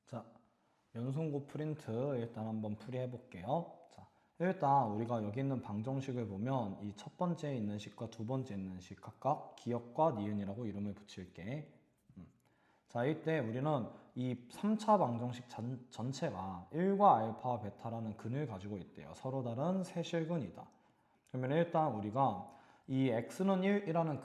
자, 연속고 프린트 일단 한번 풀이해 볼게요. 자, 일단 우리가 여기 있는 방정식을 보면 이 첫 번째에 있는 식과 두 번째 있는 식 각각 기역과 니은이라고 이름을 붙일게. 자, 이때 우리는 이 3차 방정식 전체가 1과 알파, 베타라는 근을 가지고 있대요. 서로 다른 세 실근이다. 그러면 일단 우리가 이 x는 1이라는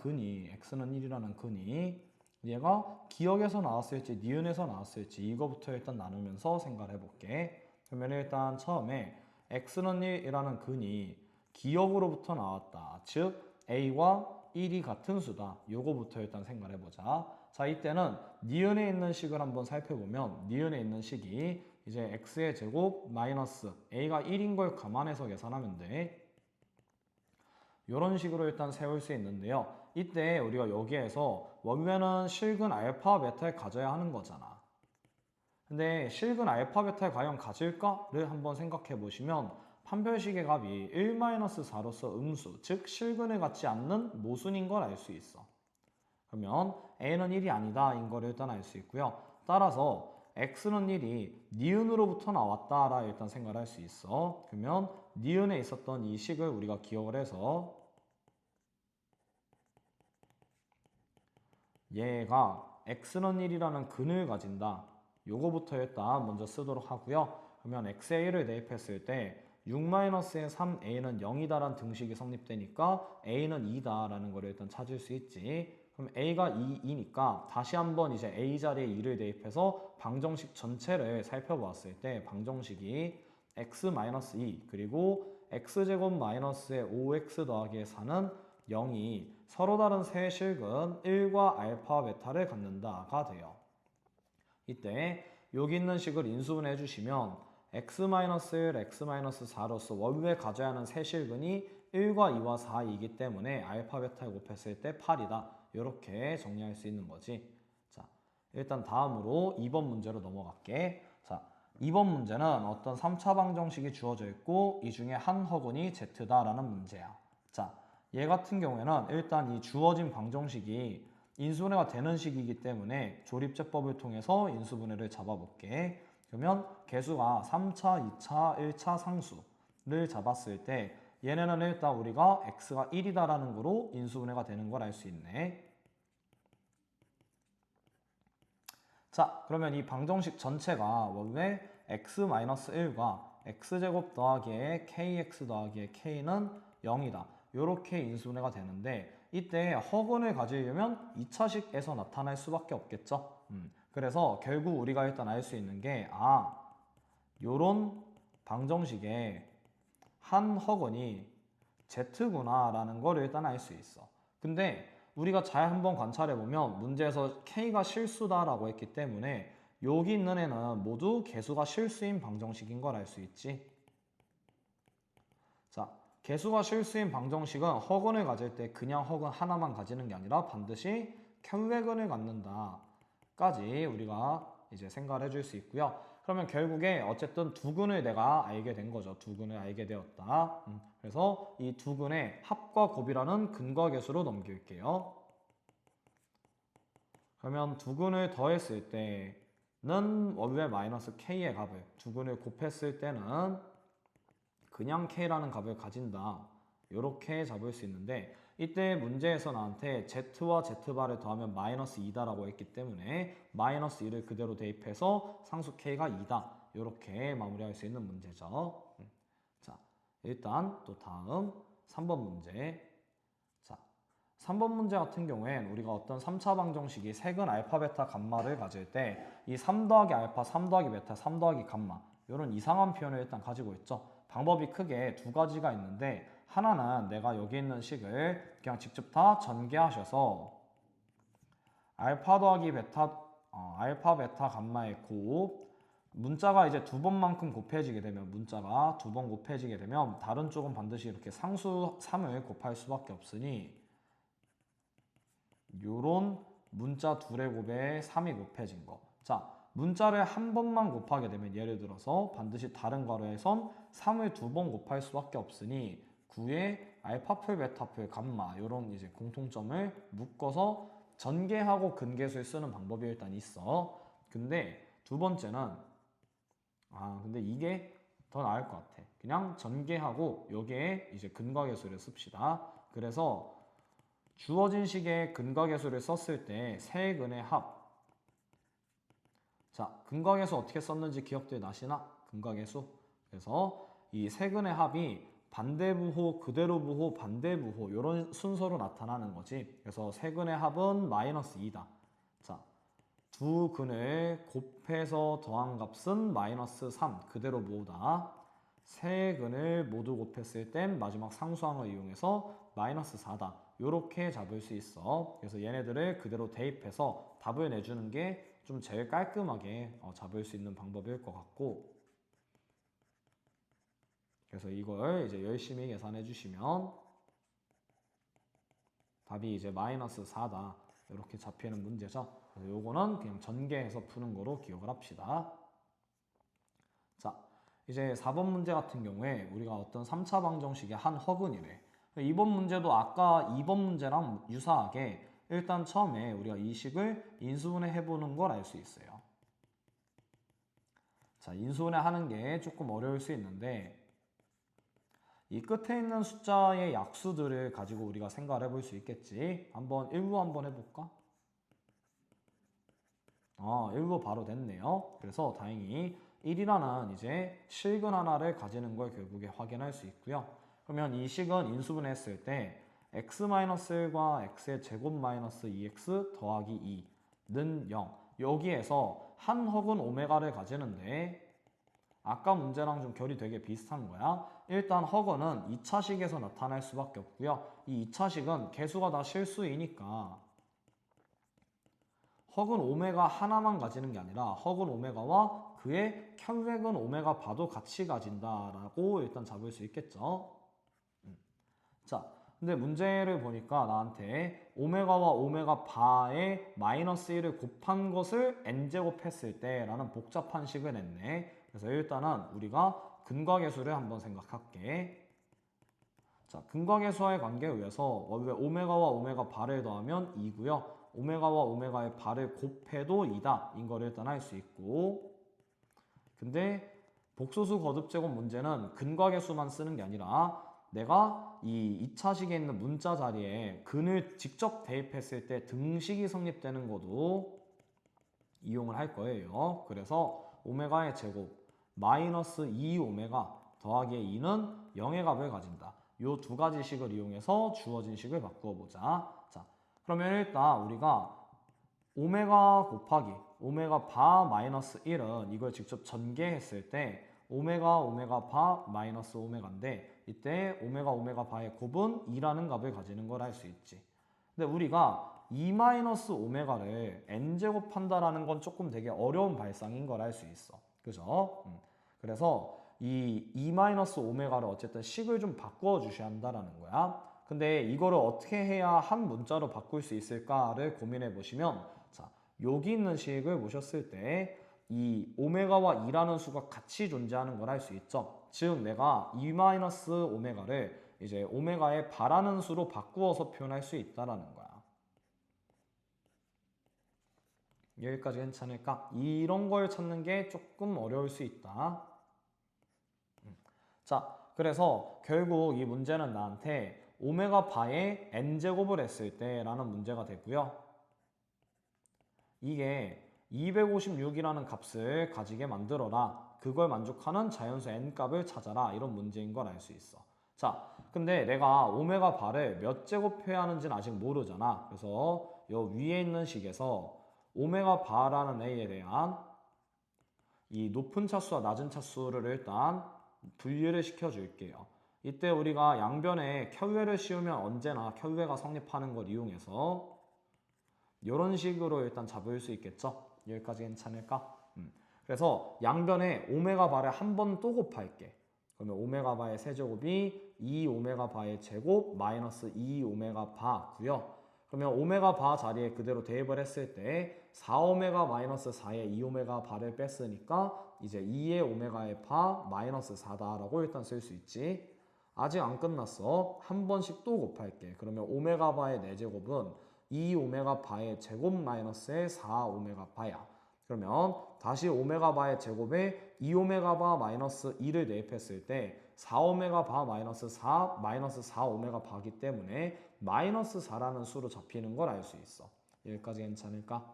근이 얘가 기역에서 나왔을지 니은에서 나왔을지 이거부터 일단 나누면서 생각해 볼게. 그러면 일단 처음에 x는 1이라는 근이 기역으로부터 나왔다. 즉 a와 1이 같은 수다. 요거부터 일단 생각해 보자. 자, 이때는 니은에 있는 식을 한번 살펴보면 니은에 있는 식이 이제 x의 제곱 마이너스 a가 1인 걸 감안해서 계산하면 돼. 이런 식으로 일단 세울 수 있는데요. 이때 우리가 여기에서 원래는 실근 알파, 베타를 가져야 하는 거잖아. 근데 실근 알파, 베타를 과연 가질까를 한번 생각해 보시면 판별식의 값이 1-4로서 음수, 즉 실근을 갖지 않는 모순인 걸 알 수 있어. 그러면 a는 1이 아니다 인 걸 일단 알 수 있고요. 따라서 x는 1이 니은으로부터 나왔다라 일단 생각을 할 수 있어. 그러면 니은에 있었던 이 식을 우리가 기억을 해서 얘가 x는 1이라는 근을 가진다. 요거부터 일단 먼저 쓰도록 하고요. 그러면 x에 1을 대입했을 때 6-의 3a는 0이다라는 등식이 성립되니까 a는 2다라는 걸 일단 찾을 수 있지. 그럼 a가 2이니까 다시 한번 이제 a 자리에 2를 대입해서 방정식 전체를 살펴보았을 때 방정식이 x-2 그리고 x제곱 마이너스의 5x 더하기 4는 0이 서로 다른 세 실근 1과 알파, 베타를 갖는다가 돼요. 이때 여기 있는 식을 인수분해 해주시면 x-1, x-4로서 원래 가져야 하는 세 실근이 1과 2와 4이기 때문에 알파, 베타를 곱했을 때 8이다. 이렇게 정리할 수 있는 거지. 자, 일단 다음으로 2번 문제로 넘어갈게. 자, 2번 문제는 어떤 3차 방정식이 주어져 있고 이 중에 한 허근이 z다라는 문제야. 자, 얘 같은 경우에는 일단 이 주어진 방정식이 인수분해가 되는 식이기 때문에 조립제법을 통해서 인수분해를 잡아볼게. 그러면 개수가 3차, 2차, 1차 상수를 잡았을 때 얘네는 일단 우리가 x가 1이다라는 거로 인수분해가 되는 걸 알 수 있네. 자, 그러면 이 방정식 전체가 원래 x-1과 x제곱 더하기에 kx 더하기에 k는 0이다. 요렇게 인수분해가 되는데 이때 허근을 가지려면 2차식에서 나타날 수밖에 없겠죠. 그래서 결국 우리가 일단 알 수 있는 게 요런 방정식에 한 허근이 z구나 라는 걸 일단 알 수 있어. 근데 우리가 잘 한번 관찰해보면 문제에서 k가 실수다라고 했기 때문에 여기 있는 애는 모두 개수가 실수인 방정식인 걸 알 수 있지. 자, 개수가 실수인 방정식은 허근을 가질 때 그냥 허근 하나만 가지는 게 아니라 반드시 켤레근을 갖는다까지 우리가 이제 생각을 해줄 수 있고요. 그러면 결국에 어쨌든 두 근을 내가 알게 된 거죠. 두 근을 알게 되었다. 그래서 이 두 근의 합과 곱이라는 근과 계수로 넘길게요. 그러면 두 근을 더했을 때는 원래 마이너스 k의 값을 두 근을 곱했을 때는 그냥 k라는 값을 가진다. 이렇게 잡을 수 있는데 이때 문제에서 나한테 z와 z바를 더하면 마이너스 2다라고 했기 때문에 마이너스 2를 그대로 대입해서 상수 k가 2다. 이렇게 마무리할 수 있는 문제죠. 자, 일단 또 다음 3번 문제. 자, 3번 문제 같은 경우엔 우리가 어떤 3차 방정식이 색은 알파, 베타, 감마를 가질 때 이 3 더하기 알파, 3 더하기 베타, 3 더하기 감마 이런 이상한 표현을 일단 가지고 있죠. 방법이 크게 두 가지가 있는데 하나는 내가 여기 있는 식을 그냥 직접 다 전개하셔서 알파 더하기 베타, 알파, 베타, 감마의 곱 문자가 이제 두 번만큼 곱해지게 되면 문자가 두 번 곱해지게 되면 다른 쪽은 반드시 이렇게 상수 3을 곱할 수밖에 없으니 요런 문자 둘의 곱에 3이 곱해진 거. 자, 문자를 한 번만 곱하게 되면 예를 들어서 반드시 다른 괄호에선 3을 두 번 곱할 수밖에 없으니 9에 알파풀, 베타풀, 감마 요런 이제 공통점을 묶어서 전개하고 근계수를 쓰는 방법이 일단 있어. 근데 두 번째는 근데 이게 더 나을 것 같아. 그냥 전개하고 여기에 이제 근과계수를 씁시다. 그래서 주어진 식의 근과계수를 썼을 때 세근의 합. 자, 근과계수 어떻게 썼는지 기억들 나시나? 근과계수. 그래서 이 세근의 합이 반대부호, 그대로부호, 반대부호 이런 순서로 나타나는 거지. 그래서 세근의 합은 마이너스 2다. 자, 두 근을 곱해서 더한 값은 마이너스 3, 그대로부호다. 세 근을 모두 곱했을 땐 마지막 상수항을 이용해서 마이너스 4다. 이렇게 잡을 수 있어. 그래서 얘네들을 그대로 대입해서 답을 내주는 게 좀 제일 깔끔하게 잡을 수 있는 방법일 것 같고, 그래서 이걸 이제 열심히 계산해 주시면 답이 이제 마이너스 4다. 이렇게 잡히는 문제죠. 그래서 요거는 그냥 전개해서 푸는 거로 기억을 합시다. 자, 이제 4번 문제 같은 경우에 우리가 어떤 3차 방정식의 한 허근이래. 이번 문제도 아까 2번 문제랑 유사하게 일단 처음에 우리가 이 식을 인수분해 해보는 걸 알 수 있어요. 자, 인수분해 하는 게 조금 어려울 수 있는데 이 끝에 있는 숫자의 약수들을 가지고 우리가 생각을 해볼 수 있겠지. 한번 1부 한번 해볼까? 1부 바로 됐네요. 그래서 다행히 1이라는 이제 실근 하나를 가지는 걸 결국에 확인할 수 있고요. 그러면 이 식은 인수분해했을 때 x-1과 x의 제곱 마이너스 2x 더하기 2는 0. 여기에서 한 허근 오메가를 가지는데 아까 문제랑 좀 결이 되게 비슷한 거야. 일단 허근은 2차식에서 나타날 수밖에 없고요. 이 2차식은 개수가 다 실수이니까 허근 오메가 하나만 가지는 게 아니라 허근 오메가와 그의 혈액은 오메가 바도 같이 가진다라고 일단 잡을 수 있겠죠. 자, 근데 문제를 보니까 나한테 오메가와 오메가 바의 마이너스 1을 곱한 것을 n제곱 했을 때 라는 복잡한 식을 냈네. 그래서 일단은 우리가 근과계수를 한번 생각할게. 자, 근과계수와의 관계에 의해서 오메가와 오메가 바를 더하면 2고요. 오메가와 오메가의 바를 곱해도 2다. 인 거를 일단 알 수 있고, 근데 복소수 거듭제곱 문제는 근과계수만 쓰는 게 아니라 내가 이 2차식에 있는 문자 자리에 근을 직접 대입했을 때 등식이 성립되는 것도 이용을 할 거예요. 그래서 오메가의 제곱 마이너스 2오메가 더하기 2는 0의 값을 가진다. 이 두 가지 식을 이용해서 주어진 식을 바꾸어 보자. 자, 그러면 일단 우리가 오메가 곱하기 오메가 바 마이너스 1은 이걸 직접 전개했을 때 오메가 바 마이너스 오메가인데 이때 오메가 바의 곱은 2라는 값을 가지는 걸 알 수 있지. 근데 우리가 2 마이너스 오메가를 n제곱 한다라는 건 조금 되게 어려운 발상인 걸 알 수 있어. 그죠? 그래서 이 2 마이너스 오메가를 어쨌든 식을 좀 바꾸어 주셔야 한다라는 거야. 근데 이거를 어떻게 해야 한 문자로 바꿀 수 있을까를 고민해 보시면, 자, 여기 있는 식을 보셨을 때 이 오메가와 2라는 수가 같이 존재하는 걸 알 수 있죠. 즉 내가 2 마이너스 오메가를 이제 오메가의 바라는 수로 바꾸어서 표현할 수 있다라는 거야. 여기까지 괜찮을까? 이런 걸 찾는 게 조금 어려울 수 있다. 자, 그래서 결국 이 문제는 나한테 오메가 바에 n제곱을 했을 때 라는 문제가 되고요. 이게 256이라는 값을 가지게 만들어라. 그걸 만족하는 자연수 n값을 찾아라. 이런 문제인 걸 알 수 있어. 자, 근데 내가 오메가 바를 몇 제곱해야 하는지는 아직 모르잖아. 그래서 요 위에 있는 식에서 오메가 바라는 a에 대한 이 높은 차수와 낮은 차수를 일단 분리를 시켜줄게요. 이때 우리가 양변에 켤레를 씌우면 언제나 켤레가 성립하는 걸 이용해서 이런 식으로 일단 잡을 수 있겠죠? 여기까지 괜찮을까? 그래서 양변에 오메가 바를 한 번 또 곱할게. 그러면 오메가 바의 세제곱이 2 오메가 바의 제곱 마이너스 2 오메가 바고요. 그러면 오메가 바 자리에 그대로 대입을 했을 때 4 오메가 마이너스 4에 2 오메가 바를 뺐으니까 이제 2의 오메가의 바 마이너스 4다라고 일단 쓸 수 있지. 아직 안 끝났어. 한 번씩 또 곱할게. 그러면 오메가 바의 4제곱은 2 오메가 바의 제곱 마이너스의 4 오메가 바야. 그러면 다시 오메가 바의 제곱에 2오메가 바 마이너스 2를 대입했을 때 4오메가 바 마이너스 4 마이너스 4오메가 바기 때문에 마이너스 4라는 수로 잡히는 걸 알 수 있어. 여기까지 괜찮을까?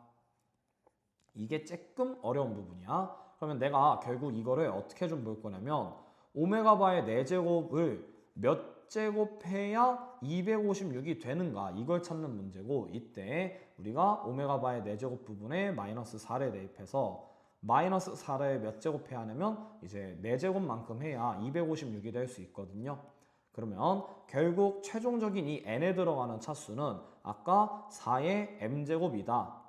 이게 조금 어려운 부분이야. 그러면 내가 결국 이거를 어떻게 좀 볼 거냐면 오메가 바의 4제곱을 몇 제곱해야 256이 되는가 이걸 찾는 문제고, 이때 우리가 오메가 바의 4제곱 부분에 마이너스 4를 대입해서 마이너스 4를 몇 제곱해야 하냐면 이제 4제곱만큼 해야 256이 될 수 있거든요. 그러면 결국 최종적인 이 n에 들어가는 차수는 아까 4의 m제곱이다.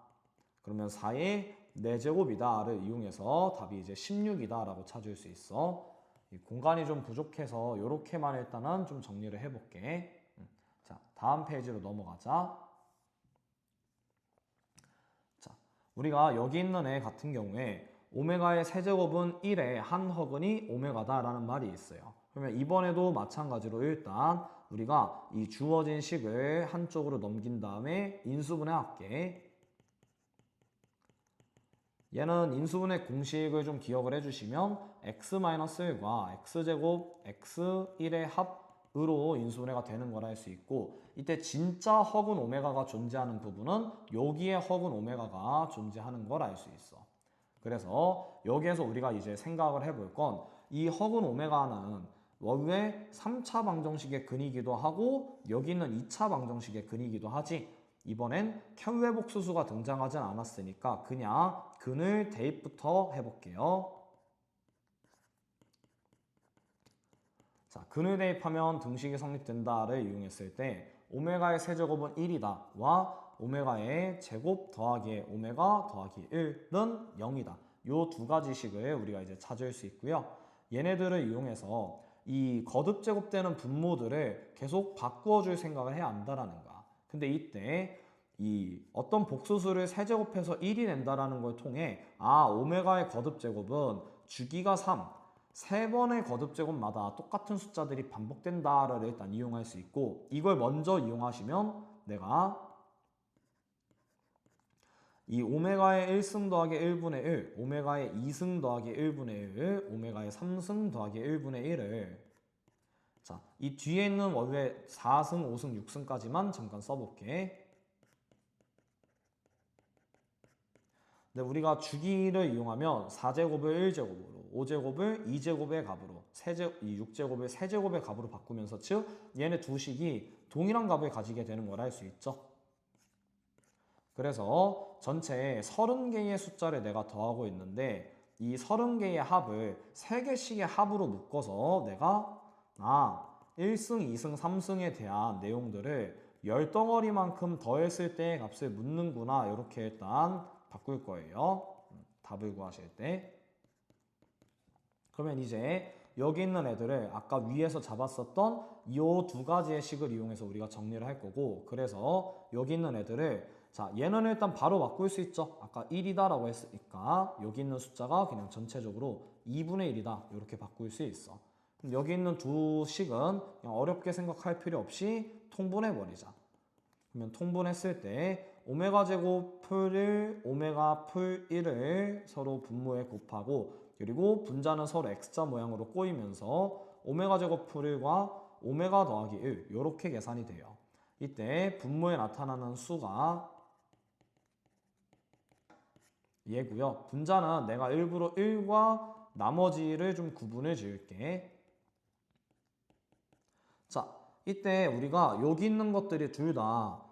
그러면 4의 4제곱이다를 이용해서 답이 이제 16이다 라고 찾을 수 있어. 이 공간이 좀 부족해서 이렇게만 일단은 좀 정리를 해볼게. 자, 다음 페이지로 넘어가자. 자, 우리가 여기 있는 애 같은 경우에 오메가의 세제곱은 1의 한 허근이 오메가다 라는 말이 있어요. 그러면 이번에도 마찬가지로 일단 우리가 이 주어진 식을 한쪽으로 넘긴 다음에 인수분해 할게. 얘는 인수분해 공식을 좀 기억을 해주시면 x-1과 x제곱 x1의 합으로 인수분해가 되는 거라 할 수 있고, 이때 진짜 허근 오메가가 존재하는 부분은 여기에 허근 오메가가 존재하는 걸 알 수 있어. 그래서 여기에서 우리가 이제 생각을 해볼 건 이 허근 오메가는 원래 3차 방정식의 근이기도 하고 여기 있는 2차 방정식의 근이기도 하지. 이번엔 켤레 복수수가 등장하진 않았으니까 그냥 근을 대입부터 해볼게요. 자, 근을 대입하면 등식이 성립된다를 이용했을 때 오메가의 세제곱은 1이다 와 오메가의 제곱 더하기 오메가 더하기 1은 0이다. 요 두 가지 식을 우리가 이제 찾을 수 있고요. 얘네들을 이용해서 이 거듭 제곱되는 분모들을 계속 바꾸어 줄 생각을 해야 한다라는 거야. 근데 이때 이 어떤 복수수를 세제곱해서 1이 된다라는 걸 통해 오메가의 거듭 제곱은 주기가 3, 세 번의 거듭 제곱마다 똑같은 숫자들이 반복된다를 일단 이용할 수 있고, 이걸 먼저 이용하시면 내가 이 오메가의 1승 더하기 1분의 1, 오메가의 2승 더하기 1분의 1, 오메가의 3승 더하기 1분의 1을 자, 이 뒤에 있는 원래 4승, 5승, 6승까지만 잠깐 써볼게. 근데 우리가 주기를 이용하면 4제곱을 1제곱으로, 5제곱을 2제곱의 값으로, 6제곱을 3제곱의 값으로 바꾸면서 즉 얘네 두 식이 동일한 값을 가지게 되는 걸 알 수 있죠. 그래서 전체 30개의 숫자를 내가 더하고 있는데 이 30개의 합을 3개씩의 합으로 묶어서 내가 1승, 2승, 3승에 대한 내용들을 10덩어리만큼 더했을 때의 값을 묻는구나 이렇게 일단 바꿀 거예요. 답을 구하실 때. 그러면 이제 여기 있는 애들을 아까 위에서 잡았었던 이 두 가지의 식을 이용해서 우리가 정리를 할 거고, 그래서 여기 있는 애들을 자, 얘는 일단 바로 바꿀 수 있죠. 아까 1이다 라고 했으니까 여기 있는 숫자가 그냥 전체적으로 2분의 1이다 이렇게 바꿀 수 있어. 그럼 여기 있는 두 식은 그냥 어렵게 생각할 필요 없이 통분해 버리자. 그러면 통분했을 때 오메가 제곱 풀 1, 오메가 풀 1을 서로 분모에 곱하고, 그리고 분자는 서로 x자 모양으로 꼬이면서 오메가 제곱 풀 1과 오메가 더하기 1 이렇게 계산이 돼요. 이때 분모에 나타나는 수가 얘고요. 분자는 내가 일부러 1과 나머지를 좀 구분을 지을게. 자, 이때 우리가 여기 있는 것들이 둘 다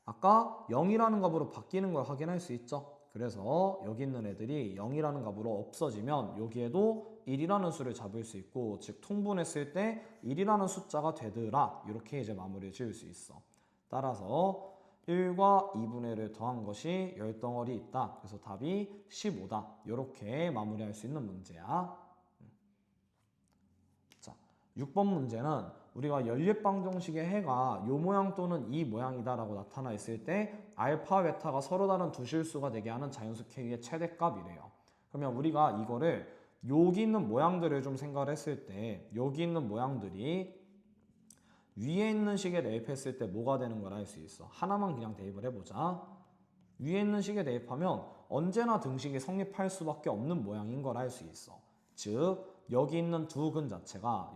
아까 0이라는 값으로 바뀌는 걸 확인할 수 있죠. 그래서 여기 있는 애들이 0이라는 값으로 없어지면 여기에도 1이라는 수를 잡을 수 있고, 즉 통분했을 때 1이라는 숫자가 되더라 이렇게 이제 마무리를 지을 수 있어. 따라서 1과 2분의 1을 더한 것이 10덩어리 있다. 그래서 답이 15다. 이렇게 마무리할 수 있는 문제야. 자, 6번 문제는 우리가 연립방정식의 해가 요 모양 또는 이 모양이다 라고 나타나 있을 때 알파, 베타가 서로 다른 두 실수가 되게 하는 자연수 K의 최대값이래요. 그러면 우리가 이거를 여기 있는 모양들을 좀 생각을 했을 때 여기 있는 모양들이 위에 있는 식에 대입했을 때 뭐가 되는 걸 알 수 있어. 하나만 그냥 대입을 해보자. 위에 있는 식에 대입하면 언제나 등식이 성립할 수밖에 없는 모양인 걸 알 수 있어. 즉 여기 있는 두 근 자체가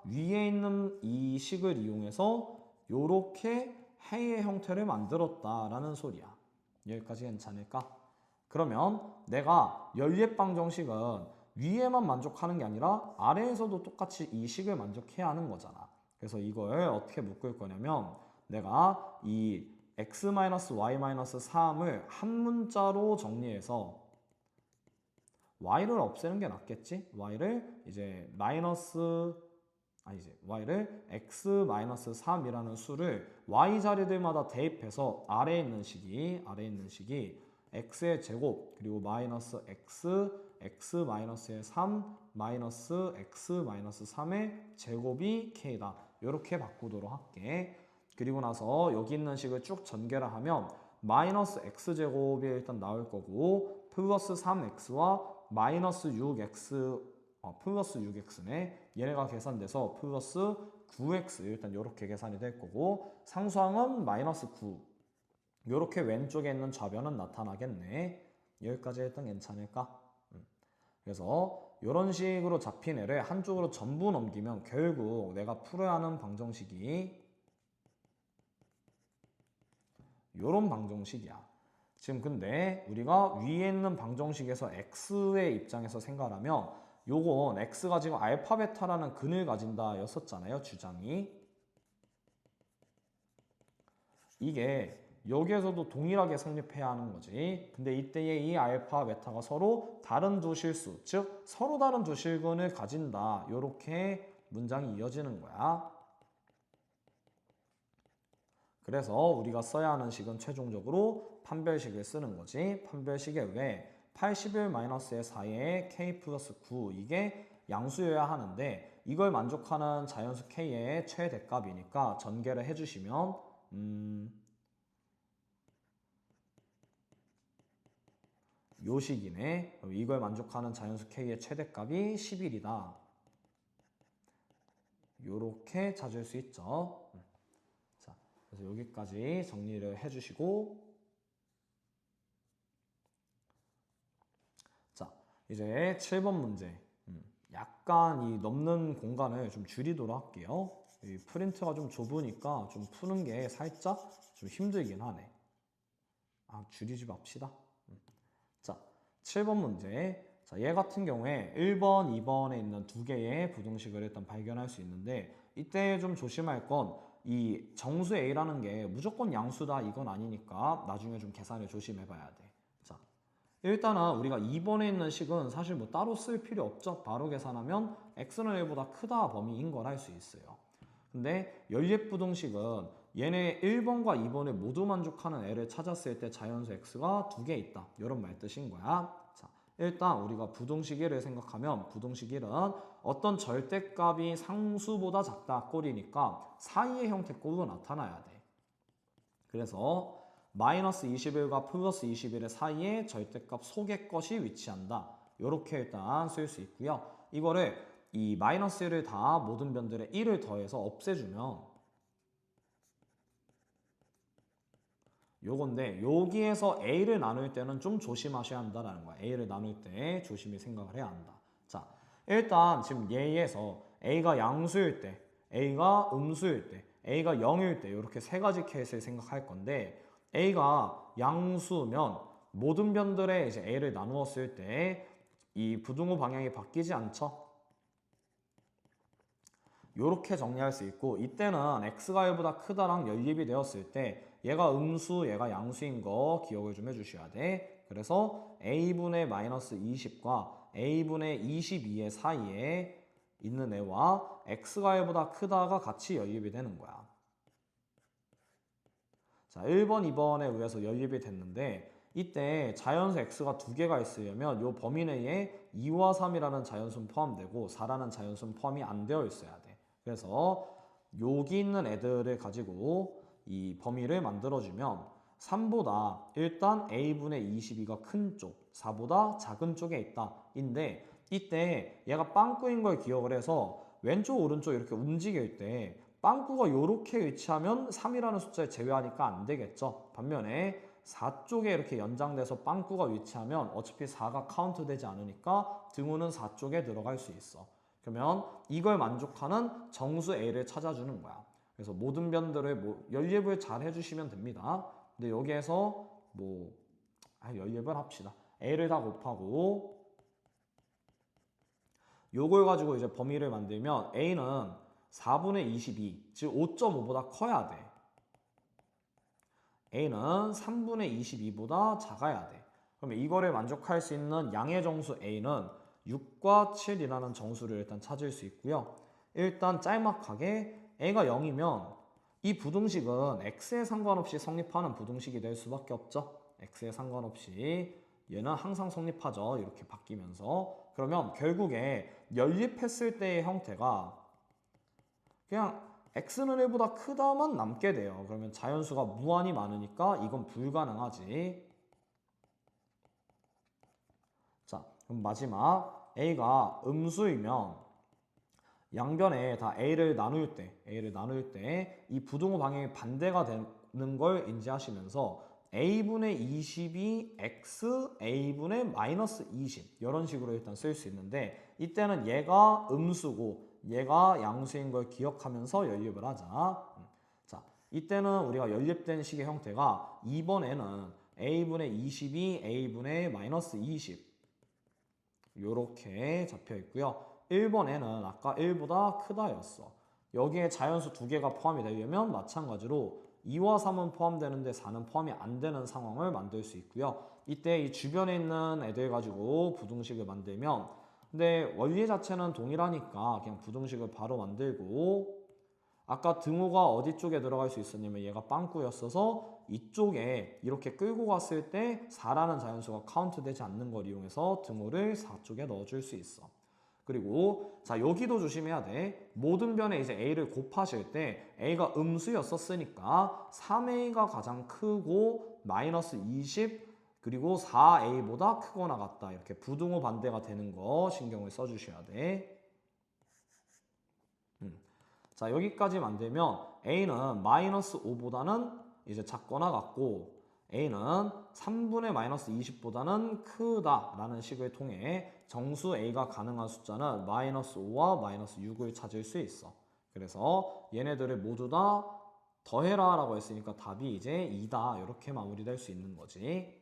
위에 있는 이 식을 이용해서 요렇게 해의 형태를 만들었다라는 소리야. 여기까지 괜찮을까? 그러면 내가 연립방정식은 위에만 만족하는 게 아니라 아래에서도 똑같이 이 식을 만족해야 하는 거잖아. 그래서 이걸 어떻게 묶을 거냐면 내가 이 x-y-3을 한 문자로 정리해서 y를 없애는 게 낫겠지? y를 y를 x-3이라는 수를 y 자리들마다 대입해서 아래에 있는 식이 x의 제곱 그리고 마이너스 x-의 3 마이너스 x-3의 제곱이 k다. 이렇게 바꾸도록 할게. 그리고 나서 여기 있는 식을 쭉 전개를 하면 마이너스 x제곱이 일단 나올 거고 플러스 3x와 마이너스 6x네. 얘네가 계산돼서 플러스 9x 일단 이렇게 계산이 될 거고 상수항은 마이너스 9. 이렇게 왼쪽에 있는 좌변은 나타나겠네. 여기까지 일단 괜찮을까? 그래서 이런 식으로 잡힌 애를 한쪽으로 전부 넘기면 결국 내가 풀어야 하는 방정식이 이런 방정식이야. 지금 근데 우리가 위에 있는 방정식에서 x의 입장에서 생각하면 요건 x가 지금 알파 베타라는 근을 가진다 였었잖아요. 주장이. 이게 여기에서도 동일하게 성립해야 하는 거지. 근데 이때의 이 알파 베타가 서로 다른 두 실수, 즉 서로 다른 두 실근을 가진다. 요렇게 문장이 이어지는 거야. 그래서 우리가 써야 하는 식은 최종적으로 판별식을 쓰는 거지. 판별식에 왜 81-의 4의 k 플러스 9 이게 양수여야 하는데 이걸 만족하는 자연수 k의 최대값이니까 전개를 해주시면 요 식이네. 이걸 만족하는 자연수 k의 최대값이 11이다. 요렇게 찾을 수 있죠. 자, 그래서 여기까지 정리를 해주시고 자, 이제 7번 문제. 약간 이 넘는 공간을 좀 줄이도록 할게요. 이 프린트가 좀 좁으니까 좀 푸는 게 살짝 좀 힘들긴 하네. 줄이지 맙시다. 자, 7번 문제. 자, 얘 같은 경우에 1번, 2번에 있는 두 개의 부등식을 일단 발견할 수 있는데 이때 좀 조심할 건 이 정수 A라는 게 무조건 양수다 이건 아니니까 나중에 좀 계산을 조심해 봐야 돼. 자, 일단은 우리가 2번에 있는 식은 사실 뭐 따로 쓸 필요 없죠. 바로 계산하면 x는 1보다 크다 범위인 걸 알 수 있어요. 근데 연립부등식은 얘네 1번과 2번을 모두 만족하는 애를 찾았을 때 자연수 x가 두 개 있다. 이런 말 뜻인 거야. 자, 일단 우리가 부등식 1을 생각하면 부등식 1은 어떤 절대값이 상수보다 작다 꼴이니까 사이의 형태 꼴로 나타나야 돼. 그래서 마이너스 21과 플러스 21의 사이에 절대값 속의 것이 위치한다. 이렇게 일단 쓸 수 있고요. 이거를 이 마이너스 1을 다 모든 변들에 1을 더해서 없애주면 요건데 여기에서 A를 나눌 때는 좀 조심하셔야 한다는 거야. A를 나눌 때 조심히 생각을 해야 한다. 자, 일단 지금 얘에서 A가 양수일 때, A가 음수일 때, A가 0일 때 이렇게 세 가지 케이스를 생각할 건데 A가 양수면 모든 변들에 이제 A를 나누었을 때 이 부등호 방향이 바뀌지 않죠? 요렇게 정리할 수 있고 이때는 x가 1보다 크다랑 연립이 되었을 때 얘가 음수, 얘가 양수인 거 기억을 좀 해주셔야 돼. 그래서 a분의 마이너스 20과 a분의 22의 사이에 있는 애와 x가 1보다 크다가 같이 연립이 되는 거야. 자, 1번, 2번에 의해서 연립이 됐는데 이때 자연수 x가 두 개가 있으려면 요 범위 내에 2와 3이라는 자연수는 포함되고 4라는 자연수는 포함이 안 되어 있어야 돼. 그래서 여기 있는 애들을 가지고 이 범위를 만들어주면 3보다 일단 a분의 22가 큰 쪽, 4보다 작은 쪽에 있다. 인데 이때 얘가 빵꾸인 걸 기억을 해서 왼쪽 오른쪽 이렇게 움직일 때 빵꾸가 이렇게 위치하면 3이라는 숫자를 제외하니까 안 되겠죠. 반면에 4쪽에 이렇게 연장돼서 빵꾸가 위치하면 어차피 4가 카운트 되지 않으니까 등호는 4쪽에 들어갈 수 있어. 그러면 이걸 만족하는 정수 A를 찾아주는 거야. 그래서 모든 변들을 연립을 잘 해주시면 됩니다. 근데 여기에서 연립을 합시다. A를 다 곱하고 요걸 가지고 이제 범위를 만들면 A는 4분의 22, 즉 5.5보다 커야 돼. A는 3분의 22보다 작아야 돼. 그러면 이거를 만족할 수 있는 양의 정수 A는 6과 7이라는 정수를 일단 찾을 수 있고요. 일단 짤막하게 A가 0이면 이 부등식은 X에 상관없이 성립하는 부등식이 될 수밖에 없죠. X에 상관없이 얘는 항상 성립하죠. 이렇게 바뀌면서. 그러면 결국에 연립했을 때의 형태가 그냥 x는 1보다 크다만 남게 돼요. 그러면 자연수가 무한히 많으니까 이건 불가능하지. 자, 그럼 마지막 a가 음수이면 양변에 다 a를 나눌 때 이 부등호 방향이 반대가 되는 걸 인지하시면서 a분의 22 x a분의 마이너스 20 이런 식으로 일단 쓸 수 있는데 이때는 얘가 음수고 얘가 양수인 걸 기억하면서 연립을 하자. 자, 이때는 우리가 연립된 식의 형태가 2번에는 a분의 22 a분의 마이너스 20 요렇게 잡혀 있고요. 1번에는 아까 1보다 크다였어. 여기에 자연수 두 개가 포함이 되려면 마찬가지로 2와 3은 포함되는데 4는 포함이 안 되는 상황을 만들 수 있고요. 이때 이 주변에 있는 애들 가지고 부등식을 만들면 근데 원리 자체는 동일하니까 그냥 부등식을 바로 만들고 아까 등호가 어디 쪽에 들어갈 수 있었냐면 얘가 빵꾸였어서 이쪽에 이렇게 끌고 갔을 때 4라는 자연수가 카운트 되지 않는 걸 이용해서 등호를 4쪽에 넣어줄 수 있어. 그리고 자 여기도 조심해야 돼. 모든 변에 이제 a를 곱하실 때 a가 음수였었으니까 3a가 가장 크고 마이너스 20 그리고 4a보다 크거나 같다. 이렇게 부등호 반대가 되는 거 신경을 써주셔야 돼. 자 여기까지 만들면 a는 마이너스 5보다는 이제 작거나 같고 a는 3분의 마이너스 20보다는 크다라는 식을 통해 정수 a가 가능한 숫자는 마이너스 5와 마이너스 6을 찾을 수 있어. 그래서 얘네들을 모두 다 더해라 라고 했으니까 답이 이제 2다 이렇게 마무리될 수 있는 거지.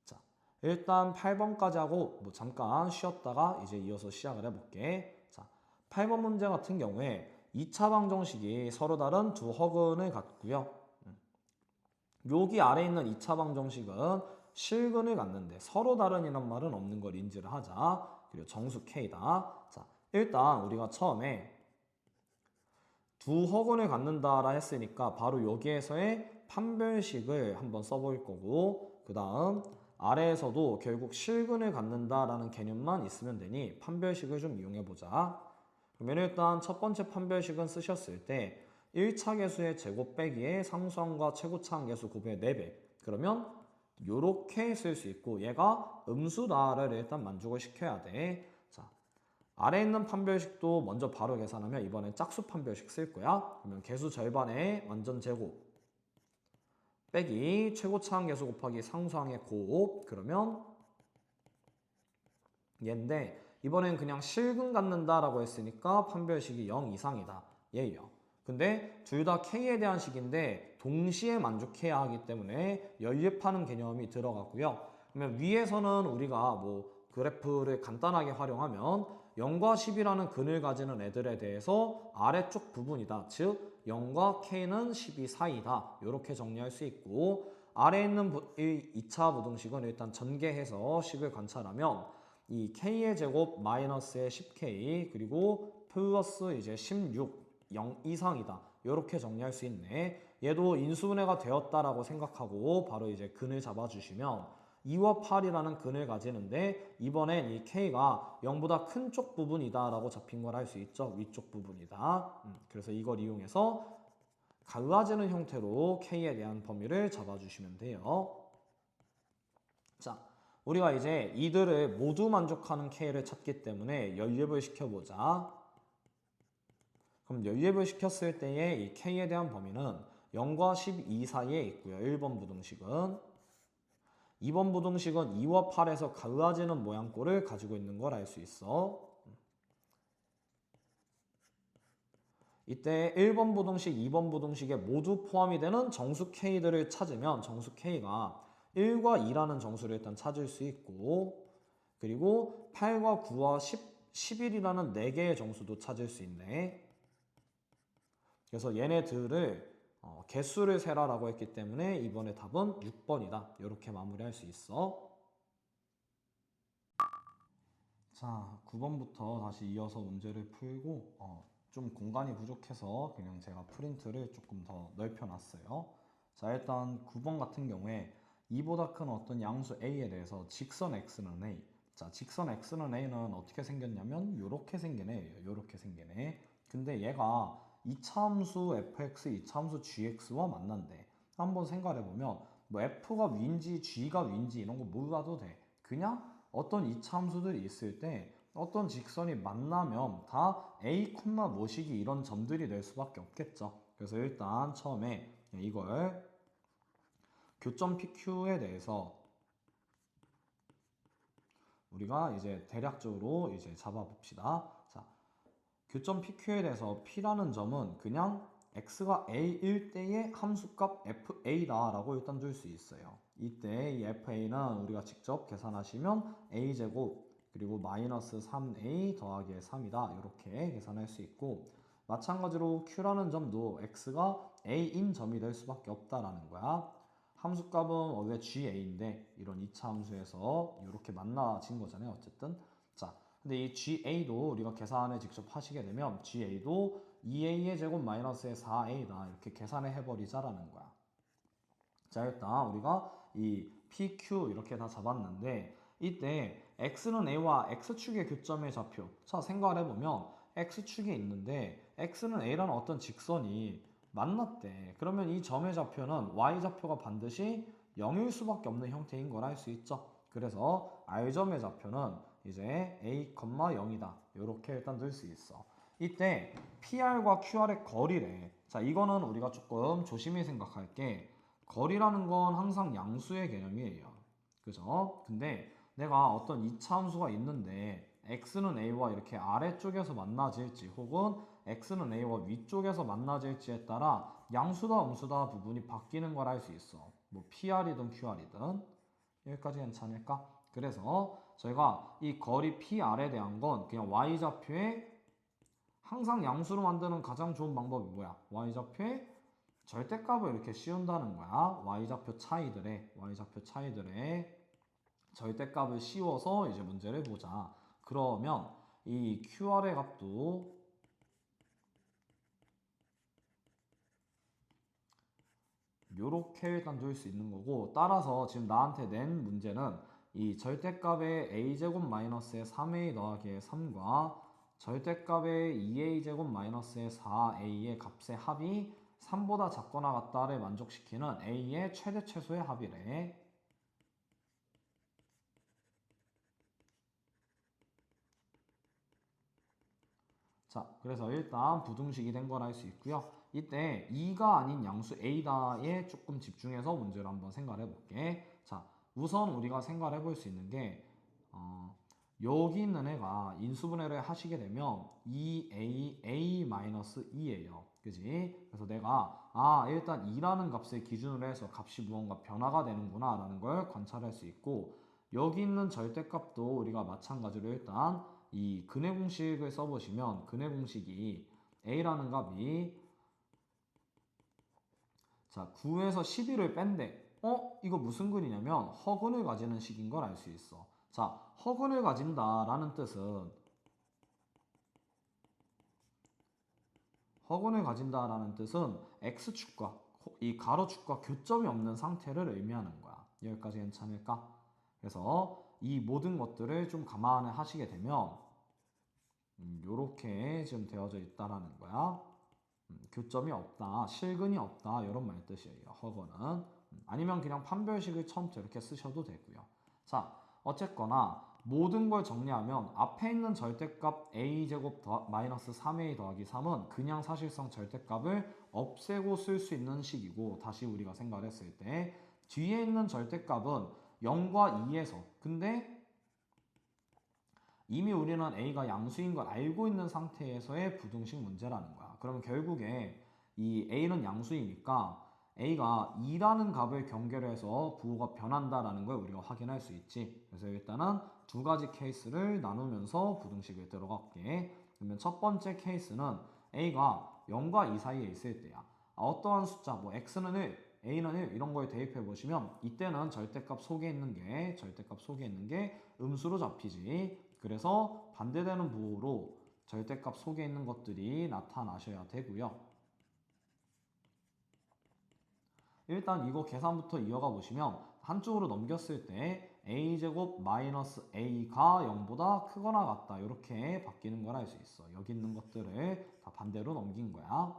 자 일단 8번까지 하고 잠깐 쉬었다가 이제 이어서 시작을 해볼게. 자 8번 문제 같은 경우에 2차 방정식이 서로 다른 두 허근을 갖고요. 여기 아래 있는 2차 방정식은 실근을 갖는데 서로 다른이란 말은 없는 걸 인지를 하자. 그리고 정수 K다. 자, 일단 우리가 처음에 두 허근을 갖는다라 했으니까 바로 여기에서의 판별식을 한번 써볼 거고 그 다음 아래에서도 결국 실근을 갖는다라는 개념만 있으면 되니 판별식을 좀 이용해보자. 그러면 일단 첫 번째 판별식은 쓰셨을 때 1차 계수의 제곱 빼기에 상수항과 최고차항 계수 곱의 4배 그러면 요렇게 쓸 수 있고 얘가 음수다를 일단 만족을 시켜야 돼. 자, 아래 있는 판별식도 먼저 바로 계산하면 이번엔 짝수 판별식 쓸 거야. 그러면 계수 절반에 완전 제곱 빼기 최고차항 계수 곱하기 상수항의 곱 그러면 얘인데 이번엔 그냥 실근 갖는다라고 했으니까 판별식이 0 이상이다. 얘예요. 근데 둘 다 K에 대한 식인데 동시에 만족해야 하기 때문에 연립하는 개념이 들어가고요. 그러면 위에서는 우리가 그래프를 간단하게 활용하면 0과 10이라는 근을 가지는 애들에 대해서 아래쪽 부분이다. 즉 0과 K는 12 사이다. 이렇게 정리할 수 있고 아래에 있는 2차 부등식은 일단 전개해서 식을 관찰하면 이 K의 제곱 마이너스의 10K 그리고 플러스 이제 16 0 이상이다. 이렇게 정리할 수 있네. 얘도 인수분해가 되었다라고 생각하고 바로 이제 근을 잡아주시면 2와 8이라는 근을 가지는데 이번엔 이 K가 0보다 큰 쪽 부분이다 라고 잡힌 걸 알 수 있죠. 위쪽 부분이다. 그래서 이걸 이용해서 갈라지는 형태로 K에 대한 범위를 잡아주시면 돼요. 자, 우리가 이제 이들을 모두 만족하는 K를 찾기 때문에 연립을 시켜보자. 그럼 연립을 시켰을 때의 이 K에 대한 범위는 0과 12 사이에 있고요. 1번 부등식은. 2번 부등식은 2와 8에서 가까워지는 모양꼴을 가지고 있는 걸 알 수 있어. 이때 1번 부등식, 2번 부등식에 모두 포함이 되는 정수 K들을 찾으면 정수 K가 1과 2라는 정수를 일단 찾을 수 있고, 그리고 8과 9와 10, 11이라는 4개의 정수도 찾을 수 있네. 그래서 얘네들을 개수를 세라라고 했기 때문에 이번에 답은 6번이다. 이렇게 마무리할 수 있어. 자, 9번부터 다시 이어서 문제를 풀고 좀 공간이 부족해서 그냥 제가 프린트를 조금 더 넓혀놨어요. 자, 일단 9번 같은 경우에 2보다 큰 어떤 양수 A에 대해서 직선 X는 A. 자, 직선 X는 A는 어떻게 생겼냐면 요렇게 생긴 애예요. 요렇게 생긴 애. 근데 얘가 이차함수 fx, 이차함수 gx와 만난대. 한번 생각해보면 뭐 f가 위인지 g가 위인지 이런 거 몰라도 돼. 그냥 어떤 이차함수들이 있을 때 어떤 직선이 만나면 다 a, 뭐시기 이런 점들이 될 수밖에 없겠죠. 그래서 일단 처음에 이걸 교점 PQ에 대해서 우리가 이제 대략적으로 이제 잡아봅시다. 자, 교점 PQ에 대해서 P라는 점은 그냥 x가 a일 때의 함수값 fa다 라고 일단 둘 수 있어요. 이때 이 fa는 우리가 직접 계산하시면 a제곱 그리고 마이너스 3a 더하기 3이다 이렇게 계산할 수 있고, 마찬가지로 q라는 점도 x가 a인 점이 될 수밖에 없다라는 거야. 함수값은 원래 ga인데 이런 2차 함수에서 이렇게 만나진 거잖아요. 어쨌든 자, 근데 이 GA도 우리가 계산을 직접 하시게 되면 GA도 2A의 제곱 마이너스의 4A다 이렇게 계산을 해버리자라는 거야. 자, 일단 우리가 이 PQ 이렇게 다 잡았는데 이때 X는 A와 X축의 교점의 좌표. 자, 생각을 해보면 X축이 있는데 X는 A라는 어떤 직선이 만났대. 그러면 이 점의 좌표는 Y좌표가 반드시 0일 수밖에 없는 형태인 걸 알 수 있죠. 그래서 R점의 좌표는 이제 A, 0이다. 이렇게 일단 넣을 수 있어. 이때 PR과 QR의 거리래. 자, 이거는 우리가 조금 조심히 생각할 게 거리라는 건 항상 양수의 개념이에요. 그죠? 근데 내가 어떤 이차함수가 있는데 x는 a와 이렇게 아래쪽에서 만나질지 혹은 x는 a와 위쪽에서 만나질지에 따라 양수다 음수다 부분이 바뀌는 걸 알 수 있어. 뭐 PR이든 QR이든. 여기까지 괜찮을까? 그래서 저희가 이 거리 PR에 대한 건 그냥 y좌표에 항상 양수로 만드는 가장 좋은 방법이 뭐야? y좌표에 절대값을 이렇게 씌운다는 거야. y좌표 차이들의 절대값을 씌워서 이제 문제를 보자. 그러면 이 QR의 값도 요렇게 일단 둘 수 있는 거고, 따라서 지금 나한테 낸 문제는 이 절대값의 a제곱 마이너스의 3a 더하기 3과 절대값의 2a제곱 마이너스의 4a의 값의 합이 3보다 작거나 같다를 만족시키는 a의 최대 최소의 합이래. 자, 그래서 일단 부등식이 된 걸 알 수 있고요. 이때 2가 아닌 양수 a다에 조금 집중해서 문제를 한번 생각해 볼게. 자, 우선 우리가 생각해 볼 수 있는 게 여기 있는 애가 인수분해를 하시게 되면 2a-a-2예요. 그지? 그래서 내가 일단 2라는 값을 기준으로 해서 값이 무언가 변화가 되는구나 라는 걸 관찰할 수 있고, 여기 있는 절대값도 우리가 마찬가지로 일단 이 근해 공식을 써보시면 근해 공식이 a라는 값이 자 9에서 11을 뺀대. 이거 무슨 근이냐면 허근을 가지는 식인 걸 알 수 있어. 자, 허근을 가진다라는 뜻은 x축과 이 가로축과 교점이 없는 상태를 의미하는 거야. 여기까지 괜찮을까? 그래서 이 모든 것들을 좀 감안을 하시게 되면 요렇게 지금 되어져 있다라는 거야. 교점이 없다, 실근이 없다 이런 말 뜻이에요. 허거는 아니면 그냥 판별식을 처음부터 이렇게 쓰셔도 되고요. 자, 어쨌거나 모든 걸 정리하면 앞에 있는 절대값 a제곱 마이너스 3a 더하기 3은 그냥 사실상 절대값을 없애고 쓸 수 있는 식이고, 다시 우리가 생각을 했을 때 뒤에 있는 절대값은 0과 2에서, 근데 이미 우리는 a가 양수인 걸 알고 있는 상태에서의 부등식 문제라는 거야. 그러면 결국에 이 a는 양수이니까 a가 2라는 값을 경계로 해서 부호가 변한다라는 걸 우리가 확인할 수 있지. 그래서 일단은 두 가지 케이스를 나누면서 부등식을 들어갈게. 그러면 첫 번째 케이스는 a가 0과 2 사이에 있을 때야. 어떠한 숫자, 뭐 x는 1, a는 1 이런 거에 대입해 보시면 이때는 절대값 속에 있는 게 음수로 잡히지. 그래서 반대되는 부호로 절대값 속에 있는 것들이 나타나셔야 되고요. 일단 이거 계산부터 이어가 보시면 한쪽으로 넘겼을 때 a제곱 마이너스 a가 0보다 크거나 같다 이렇게 바뀌는 걸 알 수 있어. 여기 있는 것들을 다 반대로 넘긴 거야.